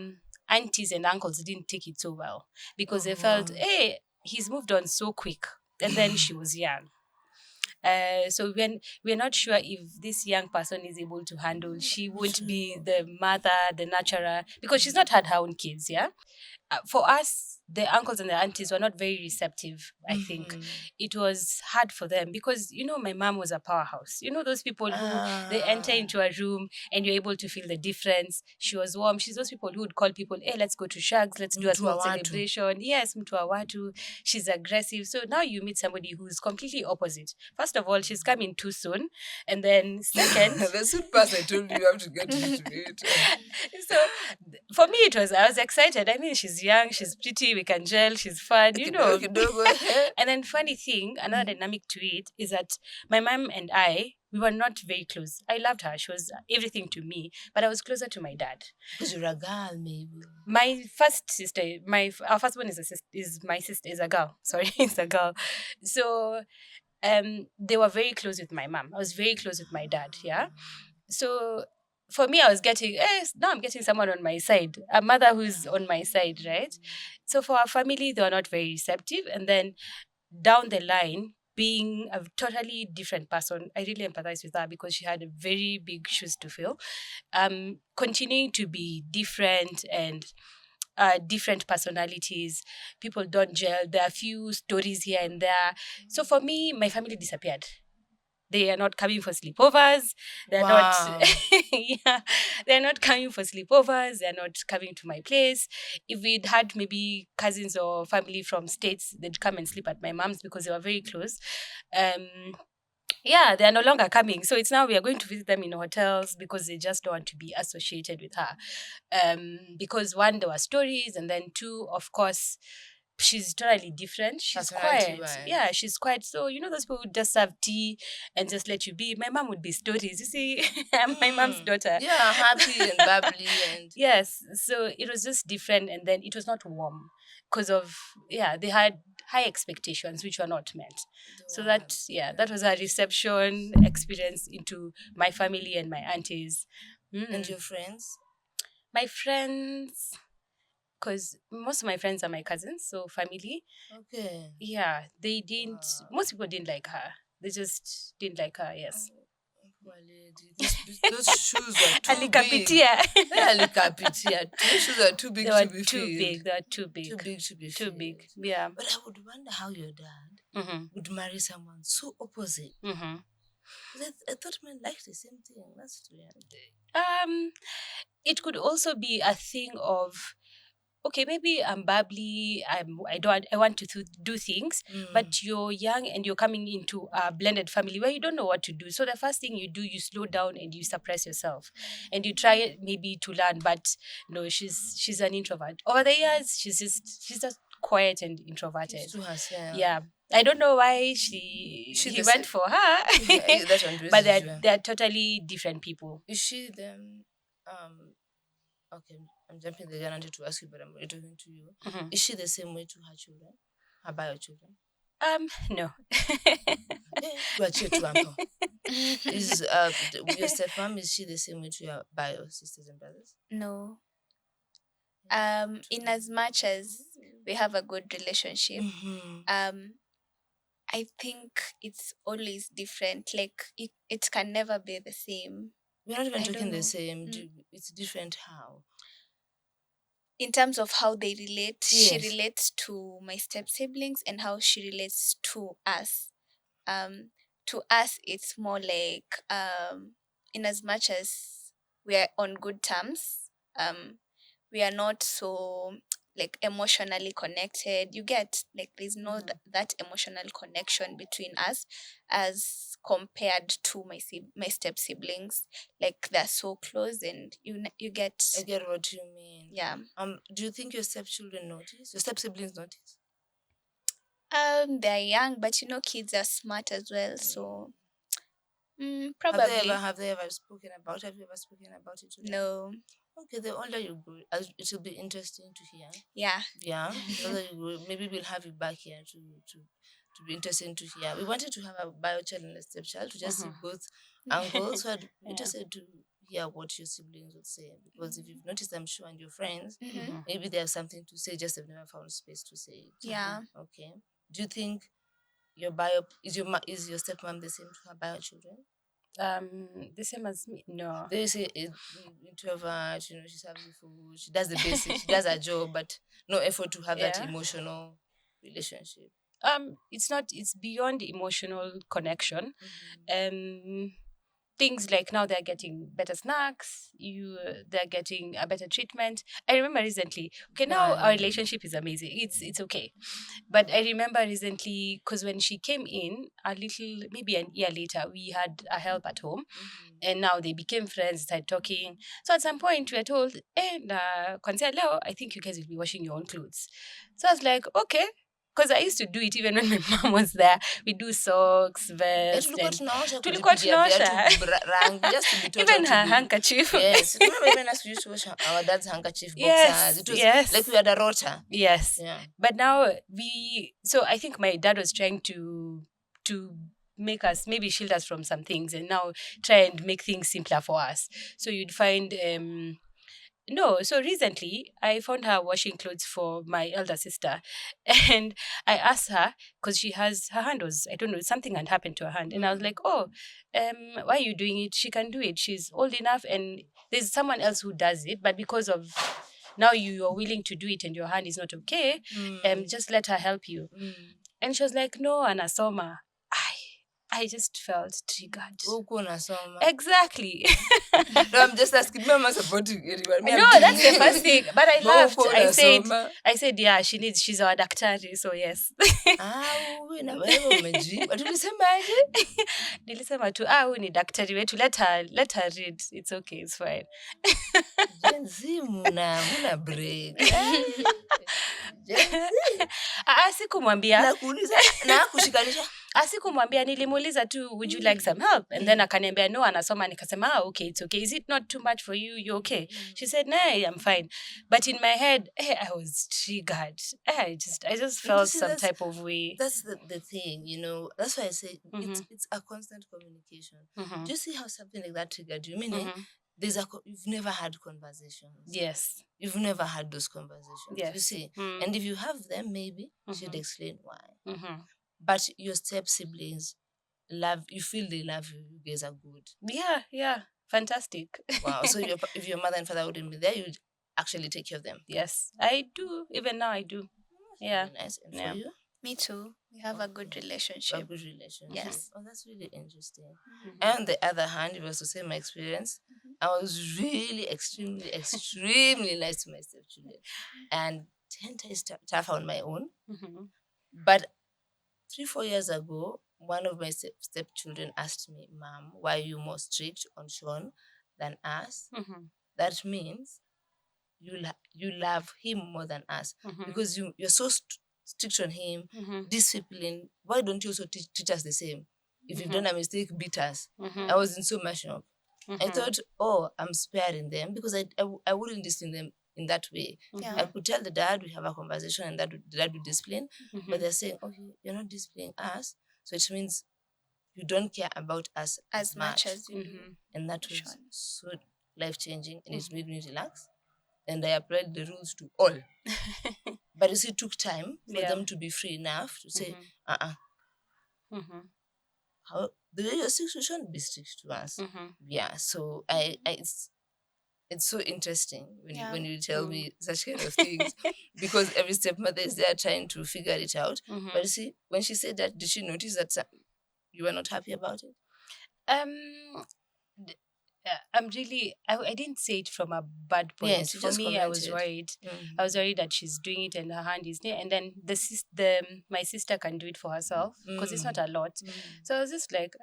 aunties and uncles didn't take it so well because they felt, hey, he's moved on so quick. And then she was young. So when we're not sure if this young person is able to handle, she won't be the mother, the nurturer, because she's not had her own kids, yeah? For us, the uncles and the aunties were not very receptive, I think. It was hard for them because, you know, my mom was a powerhouse. You know, those people who they enter into a room and you're able to feel the difference. She was warm. She's those people who would call people, hey, let's go to Shags, let's do a small celebration. Yes, mtu wa watu. She's aggressive. So now you meet somebody who's completely opposite. First of all, she's coming too soon. And then second... the soon pass, I told you have to get used to it. So for me, I was excited. I mean, she's young, she's pretty, we can gel, she's fun, you know. And then funny thing, another dynamic to it is that my mom and I, we were not very close. I loved her. She was everything to me, but I was closer to my dad. Because you're a girl, maybe. My first sister, our first one is my sister, is a girl. Sorry, it's a girl. So they were very close with my mom. I was very close with my dad, yeah. So for me, I was getting, now I'm getting someone on my side, a mother who's on my side, right? So for our family, they were not very receptive. And then down the line, being a totally different person, I really empathize with her because she had very big shoes to fill. Continuing to be different and different personalities, people don't gel. There are a few stories here and there. So for me, my family disappeared. They are not coming for sleepovers. They're not. Yeah, they're not coming for sleepovers. They're not coming to my place. If we'd had maybe cousins or family from states, they'd come and sleep at my mom's because they were very close. yeah, they are no longer coming. So it's now we are going to visit them in hotels because they just don't want to be associated with her. Because one, there were stories, and then two, of course, she's totally different. She's Personality quiet. wise. Yeah, she's quiet. So you know those people who just have tea and just let you be. My mom would be stories. You see, I'm my mom's daughter. Yeah, happy and bubbly and Yes, so it was just different, and then it was not warm because of they had high expectations which were not met. the So one. that was a reception experience into my family and my aunties. And Mm. your friends? My friends, because most of my friends are my cousins, so family. Okay. Yeah, they didn't. Wow. Most people didn't like her. They just didn't like her. Yes. Oh, poor lady. Those shoes were too big. Alikapitia. Yeah, Likapitia. Those shoes are too big They to were be too filled. big. They were too big. Too big to be Too filled. big. Yeah. But I would wonder how your dad Mm-hmm. would marry someone so opposite. Mm-hmm. 'Cause I thought men like the same thing. That's weird. It could also be a thing of okay, maybe I'm bubbly, I want to do things, but you're young and you're coming into a blended family where you don't know what to do. So the first thing you do, you slow down and you suppress yourself, and you try maybe to learn. But no, she's an introvert. Over the years, she's just quiet and introverted. Keeps to herself. Yeah. I don't know why She he the went same- for her, Yeah, that one but dresses you. they're totally different people. Is she them? Okay, I'm jumping the gun. I wanted to ask you, but I'm already talking to you. Mhm. Is she the same way to her children? Her bio children? No. You are to Ampo. Is your stepmom, is she the same way to your bio sisters and brothers? No. In as much as we have a good relationship, I think it's always different. Like it can never be the same. We're not even I don't talking the know. same. It's different how? In terms of how they relate, she Yes. relates to my step siblings and how she relates to us. To us, it's more like in as much as we are on good terms, we are not so like emotionally connected. You get like there's no that emotional connection between us as compared to my step siblings. Like they're so close, and you get I get what you mean. yeah. Do you think your stepchildren notice? Your step siblings notice? They're young, but you know, kids are smart as well. So probably Have they ever spoken about? Have you ever spoken about it to them? no. Okay, the older you grow, it will be interesting to hear. Yeah. Yeah, the older you grow, maybe we'll have you back here to be interesting to hear. We wanted to have a bio child and a stepchild to just see both angles. So I'd be interested to hear what your siblings would say, because if you've noticed, I'm sure, and your friends, maybe they have something to say, just they've never found space to say it. Yeah. Okay. Do you think your is your stepmom the same to her bio children? The same as me. No. They say introvert, she serves the food, she does the basics, she does her job, but no effort to have that Yeah. emotional relationship. It's beyond emotional connection. Things like now they're getting better snacks, they're getting a better treatment. I remember recently, okay, now our relationship is amazing. It's okay. But I remember recently, because when she came in, maybe an year later, we had a help at home, and now they became friends, started talking. So at some point, we were told, kwanzia leo, I think you guys will be washing your own clothes. So I was like, okay. Because I used to do it even when my mom was there. We do socks, vests, tulikuwa tunaosha tulikuwa kujipigia tunaosha. viatu rangi, just to be told Even how her to do. handkerchief. Yes, remember even us we used to wash our dad's handkerchief boxers. Yes, It was yes. like we had a rota. Yes. Yeah. But now so I think my dad was trying to make us, maybe shield us from some things, and now try and make things simpler for us. So you'd find so recently I found her washing clothes for my elder sister, and I asked her, because her hand was, I don't know, something had happened to her hand, and I was like, why are you doing it? She can do it. She's old enough, and there's someone else who does it, but because of now you are willing to do it and your hand is not okay, just let her help you. And she was like, no, anasoma. I just felt triggered. Huku unasoma. Exactly. No, I'm just asking. Mama supporting everyone. No, that's the first thing. But I laughed. Huku unasoma. I said, yeah, she's our daktari, so yes. Wewe na wewe umejibu. Tulisemaje? Nilisema tu, huyu ni daktari wetu. Let her read. It's okay, it's fine. Gen Z muna break. Gen Z. Sikumwambia. Nakuuliza na kushikanisha. Sikumwambia, nilimuuliza tu, would you like some help? And then akaniambia no, anasoma. Nikasema okay, it's okay. Is it not too much for you? You okay? She said, nah, I'm fine. But in my head, I was triggered. I just felt some type of way. That's the thing, That's why I say it's a constant communication. Do you see how something like that triggered you? Meaning, you've never had conversations. Yes. You've never had those conversations. Yes. You see? And if you have them, maybe she'd explain why. But your step siblings you feel they love you. You guys are good. Yeah. Fantastic. Wow. So if your mother and father wouldn't be there, you'd actually take care of them. Yes, I do. Even now, I do. Yeah. Really nice. And for you? Me too. We have a good relationship. A good relationship. Yes. Oh, that's really interesting. And on the other hand, if I was to say my experience, I was really extremely nice to my stepchildren. And 10 times tougher on my own. But 3-4 years ago, one of my stepchildren asked me, Mom, why are you more strict on Sean than us? That means you love him more than us. Because you're so strict on him, discipline. Why don't you also teach us the same? If you've done a mistake, beat us. I was in so much shock. I thought, I'm sparing them because I wouldn't discipline them in that way. Yeah. I could tell the dad, we have a conversation, and the dad would discipline. But they're saying, okay, you're not disciplining us, so it means you don't care about us as much as you do. And that was so life-changing, and it made me relax. And I applied the rules to all. But you see, it took time for them to be free enough to say, how the way you're strict, you shouldn't be strict to us. Yeah, so it's so interesting when you tell me such kind of things, because every stepmother is there trying to figure it out. But you see, when she said that, did she notice that you were not happy about it? I didn't say it from a bad point. Yes, for me, I was worried. I was worried that she's doing it and her hand is near, and then my sister can do it for herself because it's not a lot. So I was just like,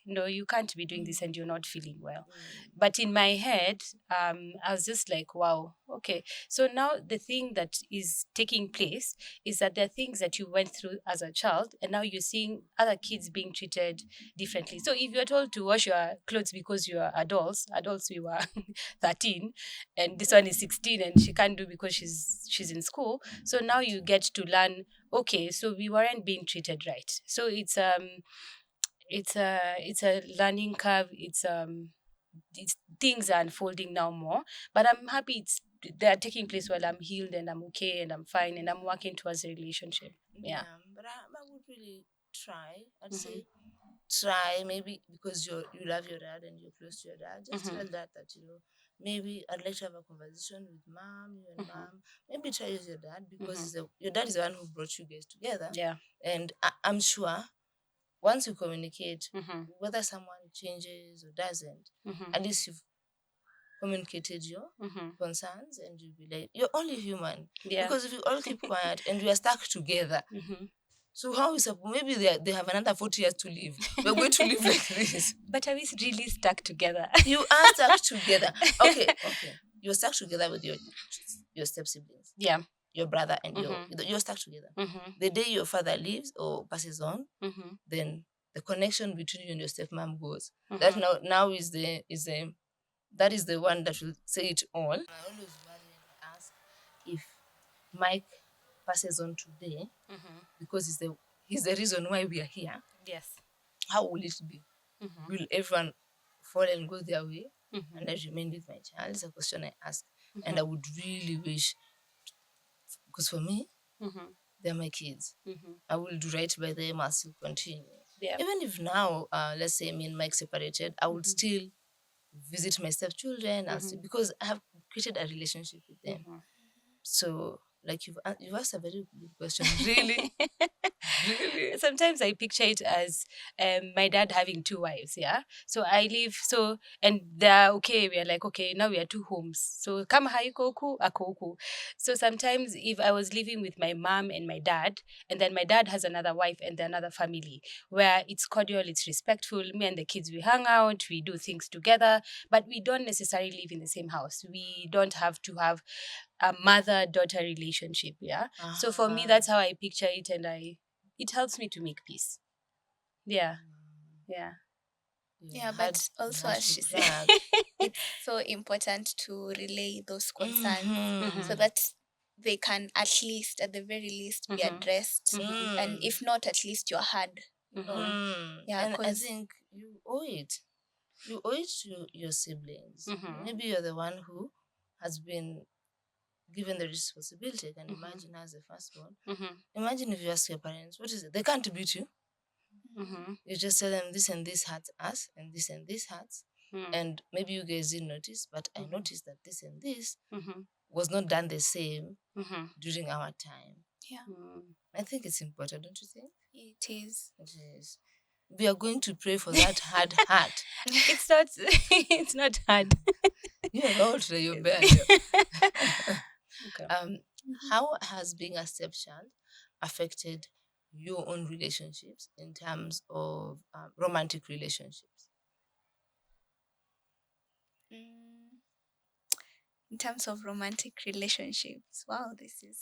no, you can't be doing this and you're not feeling well. But in my head, I was just like, wow, okay. So now the thing that is taking place is that there are things that you went through as a child, and now you're seeing other kids being treated differently. So if you're told to wash your clothes because you are adults we were 13, and this one is 16 and she can't do because she's in school. So now you get to learn, okay, so we weren't being treated right. So it's a learning curve. It's things are unfolding now more, but I'm happy they're taking place while I'm healed and I'm okay and I'm fine and I'm working towards a relationship. Yeah. But I would really try. I'd say try, maybe because you love your dad and you're close to your dad. Just tell that maybe I'd like to have a conversation with mom, you and mom. Maybe try with your dad because your dad is the one who brought you guys together. Yeah. And I'm sure once you communicate, whether someone changes or doesn't, at least you've communicated your concerns, and you'll be like, you're only human. Yeah. Because if you all keep quiet and we are stuck together, so how is maybe they have another 40 years to live. We're going to live like this. But are we really stuck together? You are stuck together. Okay. You're stuck together with your step siblings. Yeah. Your brother and you're stuck together. The day your father leaves or passes on, then the connection between you and your stepmom goes. That now is that is the one that will say it all. I always worry and ask if Mike passes on today, because he's the reason why we are here. Yes. How will it be? Will everyone fall and go their way, and I remain with my child? It's a question I ask, and I would really wish, because for me, they're my kids. I will do right by them. I'll still continue. Yeah. Even if now, let's say me and Mike separated, I would still visit my stepchildren. Because I have created a relationship with them. So, like you've asked a very good question, really. Really? Sometimes I picture it as my dad having two wives. Yeah. So I live and they're okay. We're like, okay, now we are two homes. So kama haiko huku, ako huku. So sometimes if I was living with my mom and my dad, and then my dad has another wife and another family, where it's cordial, it's respectful. Me and the kids, we hang out, we do things together, but we don't necessarily live in the same house. We don't have to have a mother-daughter relationship. Yeah. So for me, that's how I picture it, and it helps me to make peace. Yeah. Yeah. Yeah, but also as she said, brag. it's so important to relay those concerns so Mhm. that they can at the very least be addressed, and if not, at least you're heard. You know, yeah, And I because think you owe it. You owe it to your siblings. Maybe you're the one who has been given the responsibility. I can imagine as a firstborn. Imagine if you ask your parents, what is it? They can't beat you. You just tell them this and this hurts us, and this hurts. And maybe you guys didn't notice, but I noticed that this and this was not done the same during our time. yeah, I think it's important, don't you think? it is. It is. We are going to pray for that hard heart. It's not. It's not hard. You're not, you're bad. Okay. How has being a stepchild affected your own relationships in terms of romantic relationships? Mm, in terms of romantic relationships, wow, this is.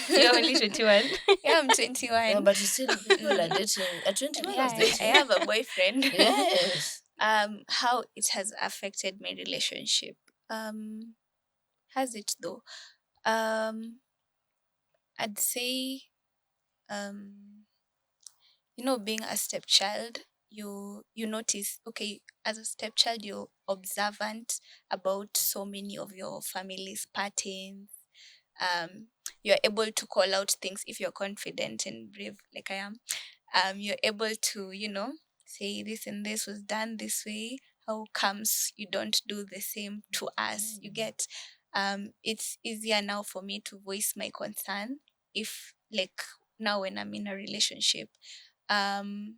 You're only 21. Yeah, I'm 21. Yeah, but you still people are dating at 21. Yeah, I have a boyfriend. Yes. How it has affected my relationship. Has it though? I'd say, um, being a stepchild, you notice, okay, as a stepchild, you're observant about so many of your family's patterns. You're able to call out things if you're confident and brave, like I am. You're able to, say this and this was done this way. How comes you don't do the same to us? You get, it's easier now for me to voice my concern if, like, now when I'm in a relationship. Um,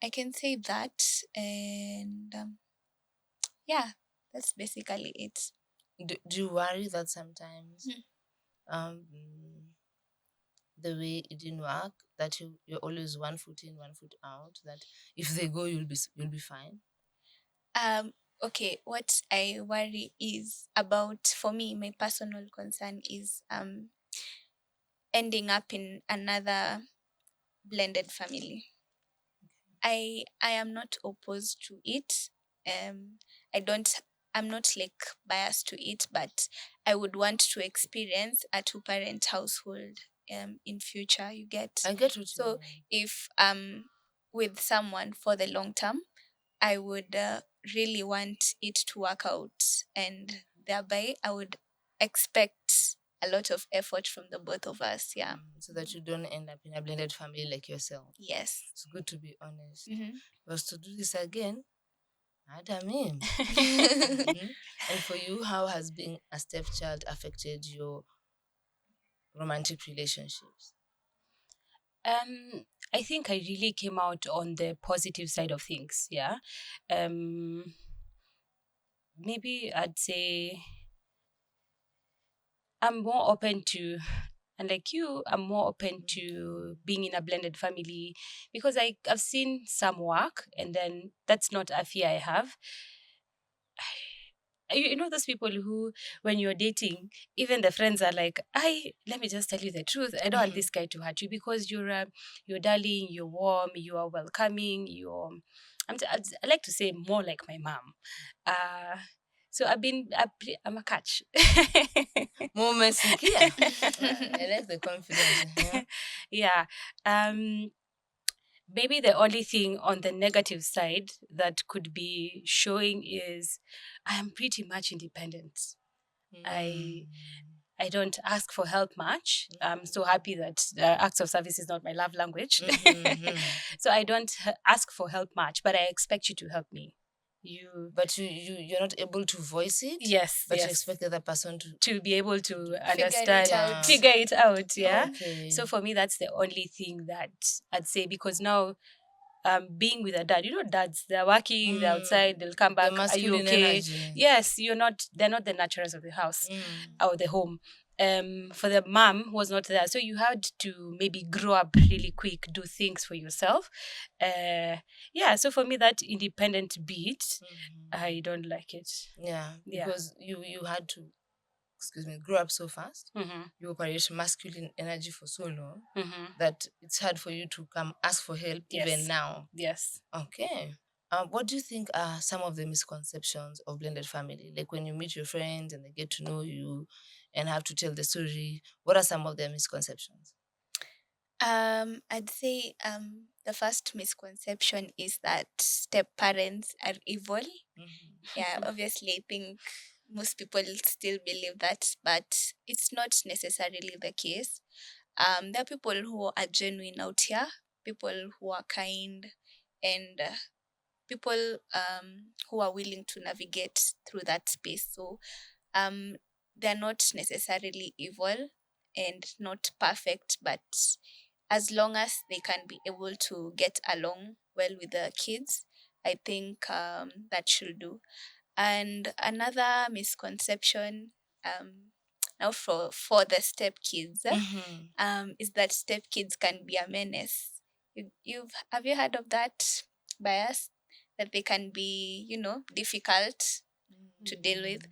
I can say that, and yeah, that's basically it. Do you worry that sometimes um, the way it didn't work, that you're always 1 foot in, 1 foot out, that if they go, you'll be fine? Okay, what I worry is about, for me, my personal concern is ending up in another blended family. I am not opposed to it. Um, I don't. I'm not like biased to it, but I would want to experience a two-parent household in future. You get. I get what you So mean. if with someone for the long term, I would really want it to work out, and thereby I would expect a lot of effort from the both of us. Yeah. So that you don't end up in a blended family like yourself. Yes. It's good to be honest. Mm-hmm. Because to do this again, Adam. And for you, how has being a stepchild affected your romantic relationships? I think I really came out on the positive side of things. Yeah. Maybe I'd say I'm more open to, and like you, I'm more open to being in a blended family because I've seen some work, and then that's not a fear I have. You know those people who, when you're dating, even the friends are like, let me just tell you the truth. I don't want this guy to hurt you because you're darling, you're warm, you are welcoming, I like to say more like my mom. So I'm a catch. Moments here. I like the confidence. Yeah. Maybe the only thing on the negative side that could be showing is I am pretty much independent. I don't ask for help much. I'm so happy that acts of service is not my love language. So I don't ask for help much, but I expect you to help me. But you're not able to voice it. Yes, But you yes, expect the other person to be able to Figure it understand, out. figure it out. Yeah. Okay. So for me, that's the only thing that I'd say, because now, being with a dad, dads, they're working, they're outside, they'll come The back. Are you masculine okay? energy. Yes, they're not the nurturers of the house or the home. For the mom who was not there, so you had to maybe grow up really quick, do things for yourself. Yeah, so for me, that independent beat, I don't like it. Yeah, Yeah. because you had to, grow up so fast. Mm-hmm. You operate masculine energy for so long Mm-hmm. that it's hard for you to come ask for help even Yes. now. Yes. Okay. What do you think are some of the misconceptions of blended family? Like when you meet your friends and they get to know you and have to tell the story, what are some of their misconceptions? I'd say the first misconception is that step parents are evil. Yeah, obviously, I think most people still believe that, but it's not necessarily the case. There are people who are genuine out here, people who are kind, and people who are willing to navigate through that space. So um, they're not necessarily evil and not perfect, but as long as they can be able to get along well with the kids, I think that should do. And another misconception, now for the step kids, is that step kids can be a menace. You've have you heard of that bias, that they can be, difficult to deal with?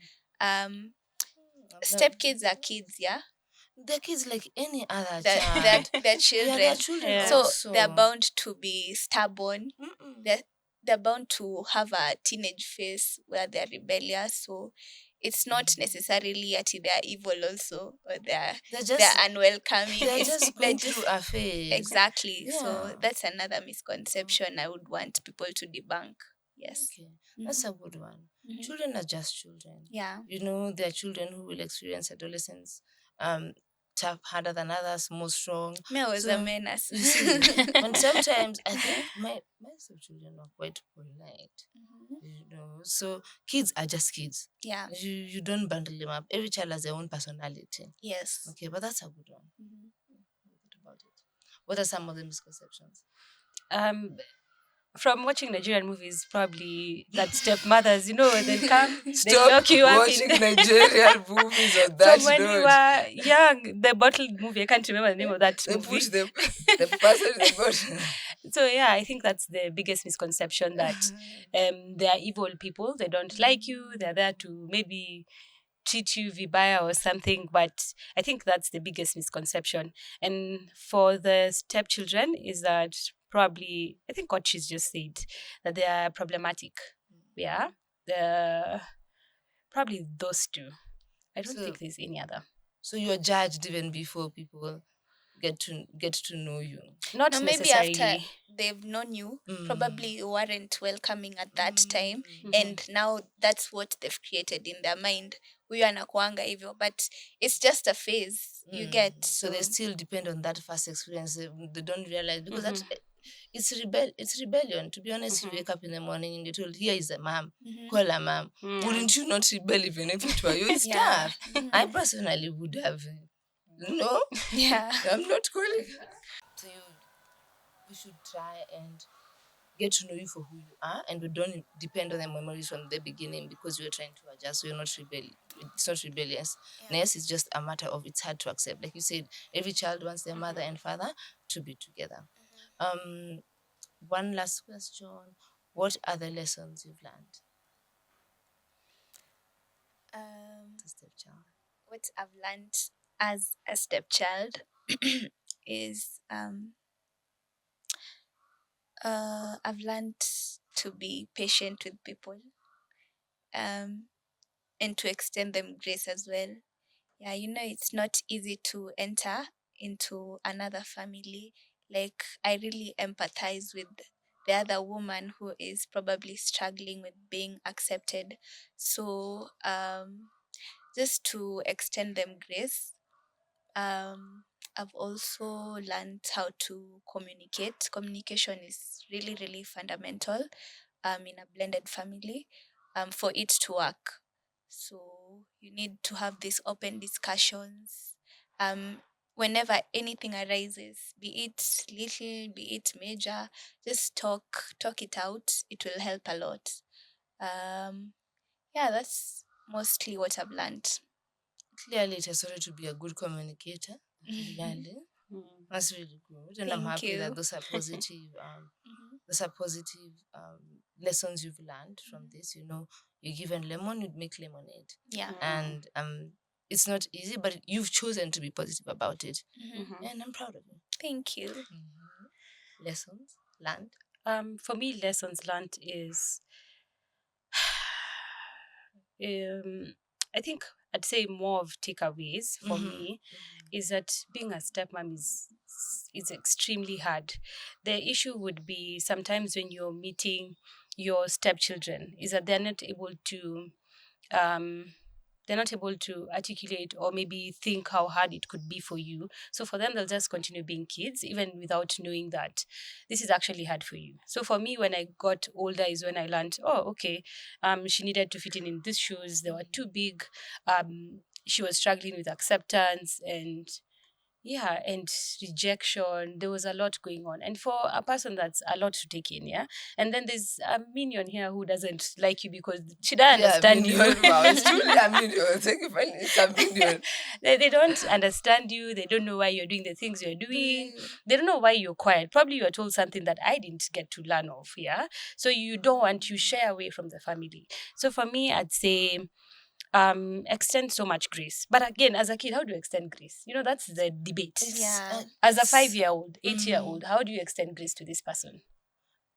Step kids are kids, yeah. They're kids like any other They're, child. they're Yeah, children. they're children Yeah. So also. they're bound to be stubborn. Mm-mm. They're bound to have a teenage phase where they're rebellious. So it's not necessarily that they're evil also, or they're unwelcoming. They're It's just they're going through a phase. exactly. Yeah. So that's another misconception I would want people to debunk. Yes. Okay, that's a good one. Mhm. Children are just children. Yeah. There are children who will experience adolescence tough, harder than others, more strong. Me, I was a So, menace. you see, and sometimes I think my stepchildren are quite polite. So kids are just kids. Yeah. You don't bundle them up. Every child has their own personality. Yes. Okay, but that's a good one. What about it? What are some of the misconceptions? From watching Nigerian movies, probably that stepmothers, they'll come, they'll Stop lock you up watching Nigerian movies on that from when we note. were young, the bottled movie, I can't remember the name of that They movie. put the person in the bottle. So yeah, I think that's the biggest misconception, that they are evil people. They don't like you. They're there to maybe treat you vibaya or something. But I think that's the biggest misconception. And for the stepchildren, is that probably, I think what she's just said, that they are problematic. Yeah, probably those two. I don't think there's any other. So you're judged even before people get to know you. Not No, maybe necessarily. after they've known you, probably you weren't welcoming at that time, and now that's what they've created in their mind. Huyu anakuanga hivyo, but it's just a phase you get. So they still depend on that first experience. They don't realize, because it's rebellion. To be honest, you wake up in the morning and you're told, here is a mom, call a mom. Wouldn't you not rebel even if it were you? It's Yeah. tough. I personally would have. No, Yeah. I'm not calling. So we should try and get to know you for who you are, and we don't depend on the memories from the beginning, because we're trying to adjust. So you're not it's not rebellious. Yeah. Yes, it's just a matter of, it's hard to accept. Like you said, every child wants their mother and father to be together. One last question: what are the lessons you've learned as a stepchild? What I've learned as a stepchild is I've learned to be patient with people, and to extend them grace as well. Yeah, it's not easy to enter into another family. Like, I really empathize with the other woman who is probably struggling with being accepted. So, just to extend them grace. I've also learned how to communicate. Communication is really, really fundamental. in a blended family for it to work. So you need to have these open discussions. Whenever anything arises, be it little, be it major, just talk it out. It will help a lot. Um, yeah, that's mostly what I've learned. Clearly, it has started to be a good communicator. Clearly, Mm. that's really good, and I'm Thank happy that you. those are positive. Mhm. Those are positive lessons you've learned from this. You know, you're given lemon, you'd make lemonade, Yeah. and it's not easy, but you've chosen to be positive about it, Mhm. and I'm proud of you. Thank you. Lessons learned. For me, lessons learned is I think I'd say more of takeaways for me is that being a stepmom is extremely hard. The issue would be sometimes when you're meeting your stepchildren is that um they're not able to articulate or maybe think how hard it could be for you. So for them, they'll just continue being kids, even without knowing that this is actually hard for you. So for me, when I got older, is when I learned, oh, okay, she needed to fit in these shoes. They were too big. She was struggling with acceptance and yeah, and rejection. There was a lot going on, and for a person, that's a lot to take in. Yeah, and then there's a minion here who doesn't like you because she doesn't Yeah, understand you. minion. Wow, it's truly a minion. Thank you, finally, it's a minion. They don't understand you. They don't know why you're doing the things you're doing. Doing. They don't know why you're quiet. Probably you are told something that I didn't get to learn of. Yeah, so you don't want to share away from the family. So for me, I'd say extend so much grace. But again, as a kid, how do you extend grace? You know, that's the debate. Yeah. As a It's 5-year-old, 8-year-old, how do you extend grace to this person?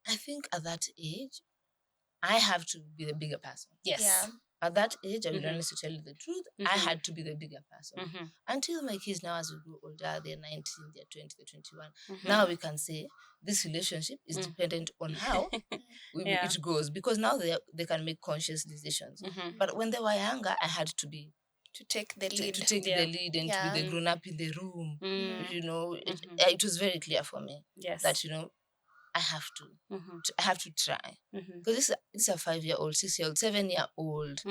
I think at that age, I have to be the bigger person. Yes. Yeah. At that age, I will honestly tell you the truth. I Mhm. had to be the bigger person. Until my kids now, as we grow older, they're 19, they're 20, they're 21. Now we can say this relationship is dependent on how Yeah. it goes because now they can make conscious decisions. But when they were younger, I had to be To take the lead. to take Yeah. the lead and to Yeah. be the grown up in the room. Mm. You know, it was very clear for me Yes. that I have I have to try because this is a 5-year-old, 6-year-old, 7-year-old,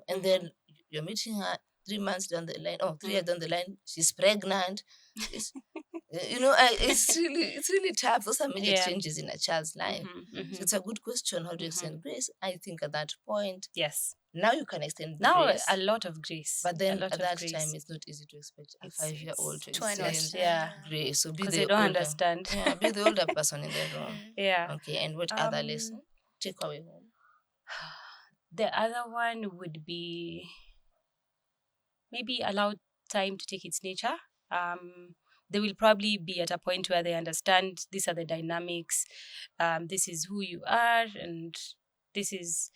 and then you're meeting her 3 months down the line, 3 years down the line, she's pregnant. It's, it's really tough. Those are major Yeah. changes in a child's life. So it's a good question. How do you extend grace? I think at that point, Yes. now you can extend Now grace. a lot of grace. But then a lot at of that grace. time, it's not easy to expect a It's- 5-year-old to it's To extend understand. Yeah. grace. So be Because the they don't older, understand. yeah, be the older person in the room. Yeah. Okay, and what other lesson? Take away home. The other one would be maybe allow time to take its nature. They will probably be at a point where they understand these are the dynamics. This is who you are, and this is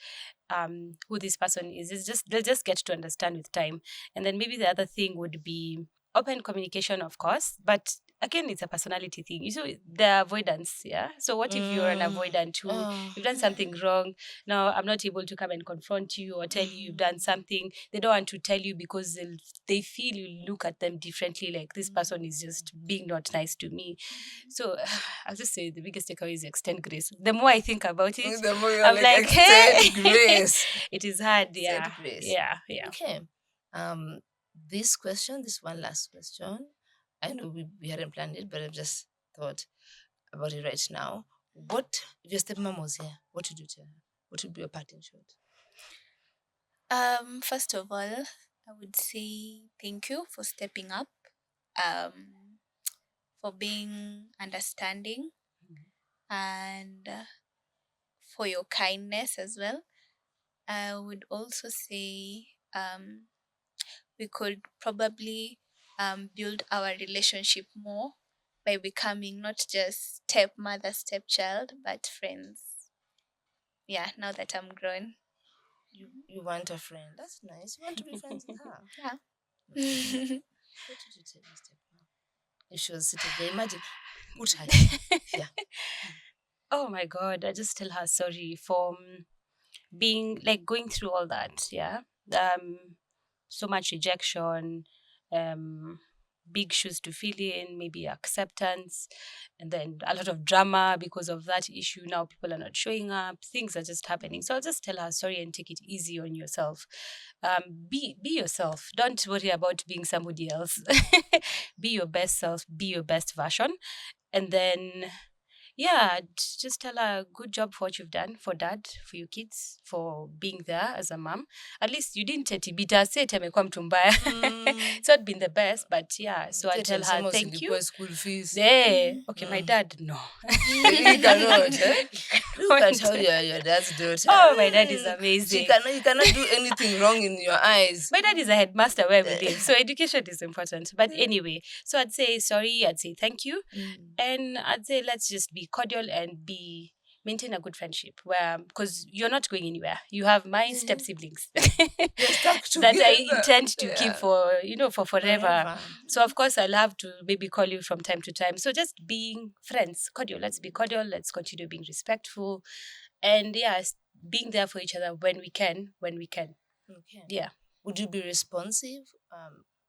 who this person is. It's just they'll just get to understand with time. And then maybe the other thing would be open communication, of course, but again, it's a personality thing. You know, the avoidance, yeah. So what if you're an avoidant who you've done something wrong? Now I'm not able to come and confront you or tell you you've done something. They don't want to tell you because they feel you look at them differently. Like this person is just being not nice to me. So I'll just say the biggest takeaway is extend grace. The more I think about it, The more you're I'm like, extend hey, grace. it is hard. Extend Yeah, grace. yeah, yeah. Okay. This one last question. I know we hadn't planned it, but I've just thought about it right now. What if your stepmom was here? What would you tell her? What would be your parting shot? First of all, I would say thank you for stepping up, um, for being understanding, and for your kindness as well. I would also say we could probably build our relationship more by becoming not just stepmother, stepchild, but friends. Yeah, now that I'm grown. You want a friend? That's nice. You want to be friends with her. Yeah. What did you tell your stepmom? If she was sitting there, imagine. Put her here. Yeah. Oh my God, I just tell her sorry for being like going through all that. Yeah. So much rejection, um, big shoes to fill in, maybe acceptance, and then a lot of drama because of that issue. Now people are not showing up, things are just happening. So I'll just tell her sorry and take it easy on yourself. Be yourself. Don't worry about being somebody else. Be your best self, be your best version. And then yeah, just tell her good job for what you've done for dad, for your kids, for being there as a mom. At least you didn't tibita say amekuwa mtu mbaya. It's not been the best, but yeah. So I tell her thank you. School fees. There. Okay, my dad, no. You cannot. Eh? Look at how Can't. you are your dad's daughter. Oh, my dad is She amazing. you cannot do anything wrong in your eyes. My dad is a headmaster where we live, so education is important. But anyway, so I'd say sorry, I'd say thank you, and I'd say let's just be cordial and maintain a good friendship. Where because you're not going anywhere, you have my step siblings You're stuck that I together. intend to keep Yeah. for for forever. Forever. So of course I'll have to maybe call you from time to time. So just being friends, cordial. Let's be cordial. Let's continue being respectful, and yes, being there for each other when we can. Okay. Yeah. Would you be responsive?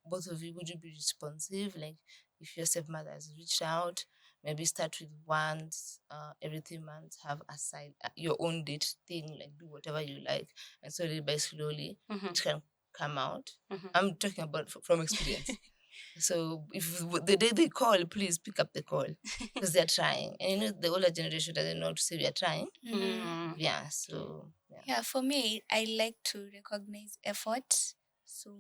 Both of you, would you be responsive? Like if your stepmother has reached out, maybe start with once, every 3 months, have aside your own date thing, like do whatever you like, and slowly by slowly it can come out. I'm talking about from experience. So if the day they call, please pick up the call because they're trying. And the older generation doesn't know how to say we are trying. Yeah, so yeah. Yeah, for me, I like to recognize effort. So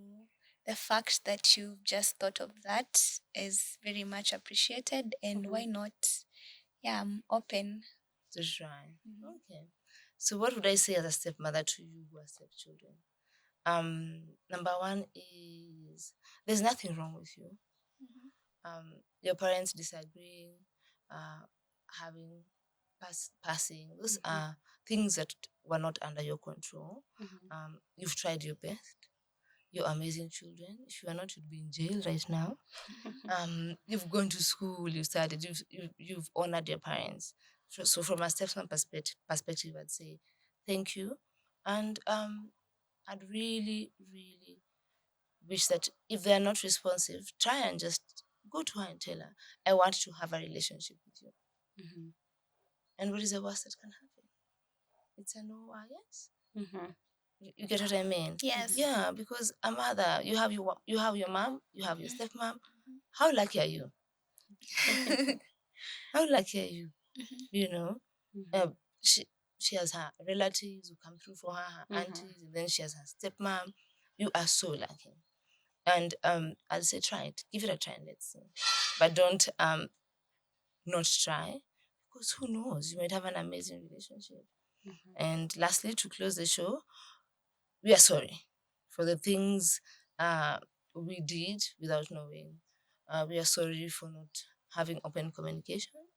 the fact that you've just thought of that is very much appreciated. And why not? Yeah, I'm open. To try. Okay. So what would I say as a stepmother to you who are stepchildren? Number one is there's nothing wrong with you. Your parents disagreeing, having passing, those are things that were not under your control. You've tried your best. You're amazing children. If you are not, you'd be in jail right now. You've gone to school, you studied, you've honored your parents. So from a stepson perspective, I'd say thank you. And I'd really, really wish that if they're not responsive, try and just go to her and tell her, I want to have a relationship with you. And what is the worst that can happen? It's a no or yes. You get what I mean? Yes. Yeah, because a mother, you have your mom, you have your stepmom. How lucky are you? How lucky are you? You know, she has her relatives who come through for her, her aunties, and then she has her stepmom. You are so lucky. And I'll say try it, give it a try, and let's see. But don't not try, because who knows? You might have an amazing relationship. And lastly, to close the show, we are sorry for the things we did without knowing. We are sorry for not having open communication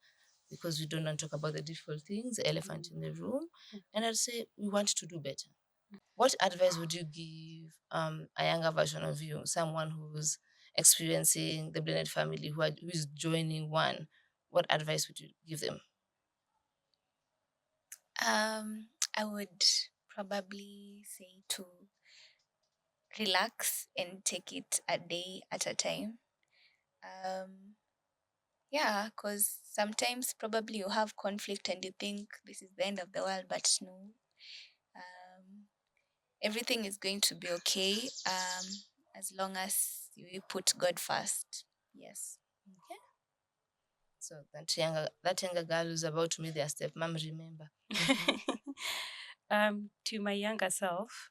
because we don't want to talk about the difficult things, the elephant in the room. And I'd say we want to do better. What advice would you give a younger version of you, someone who's experiencing the blended family, who is joining one? What advice would you give them? I would probably say to relax and take it a day at a time. Yeah, because sometimes probably you have conflict and you think this is the end of the world, but no. Everything is going to be okay as long as you put God first. Yes. Okay. So that younger girl who's about to meet their stepmom, remember. To my younger self,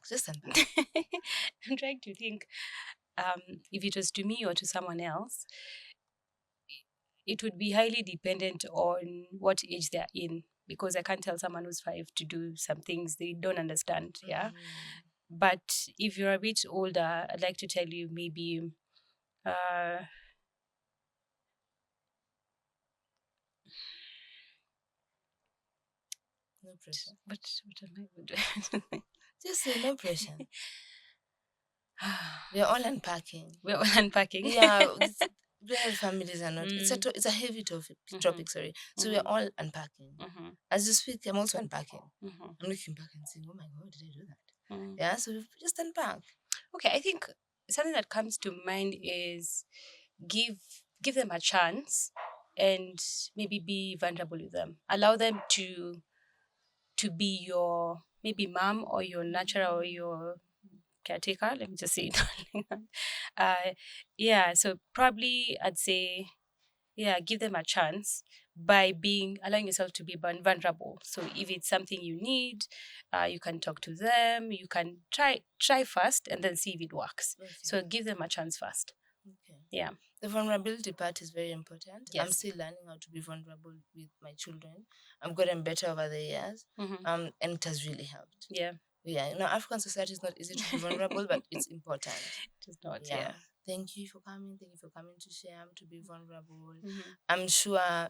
Just unpack. I'm trying to think if it was to me or to someone else, it would be highly dependent on what age they're in, because I can't tell someone who's 5 to do some things they don't understand. Yeah. But if you're a bit older, I'd like to tell you maybe No pressure. what am I doing? Just say no pressure. We're all unpacking. We're all unpacking. Yeah, blended families are not. It's a heavy topic. Sorry. So we're all unpacking. As you speak, I'm also unpacking. I'm looking back and saying, "Oh my God, did I do that?" Mm. Yeah, so just unpack. Okay, I think something that comes to mind is give give them a chance and maybe be vulnerable with them. Allow them to be your maybe mom or your natural or your caretaker. Let me just say it. like that. Yeah, so probably I'd say yeah, give them a chance by being allowing yourself to be vulnerable. So if it's something you need, you can talk to them. You can try first and then see if it works. Okay. So give them a chance first. Okay. Yeah. The vulnerability part is very important. I'm Yes. still learning how to be vulnerable with my children. I've gotten better over the years. Mm-hmm. And it has really helped. Yeah. Yeah, African society is not easy to be vulnerable, but it's important. Just not. Yeah. Yeah. Thank you for coming. Thank you for coming to share, to be vulnerable. Mm-hmm. I'm sure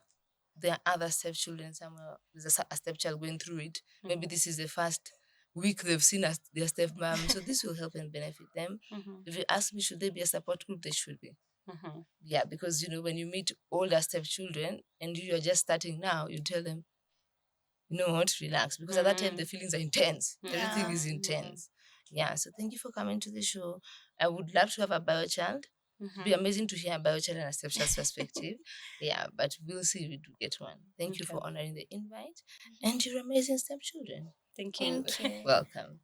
there are other stepchildren somewhere. There's a stepchild going through it. Maybe this is the first week they've seen their stepmom. So this will help and benefit them. Mm-hmm. If you ask me, should they be a support group? They should be. Mm-hmm. Yeah, because when you meet older stepchildren and you are just starting now, you tell them, you know what, relax. Because at that time the feelings are intense. Everything is intense. Yeah. So thank you for coming to the show. I would love to have a bio child. It'd be amazing to hear a bio child and a stepchild's perspective. Yeah, but we'll see if we do get one. Thank you for honoring the invite. And you're amazing stepchildren. Thank you. Thank you. Welcome.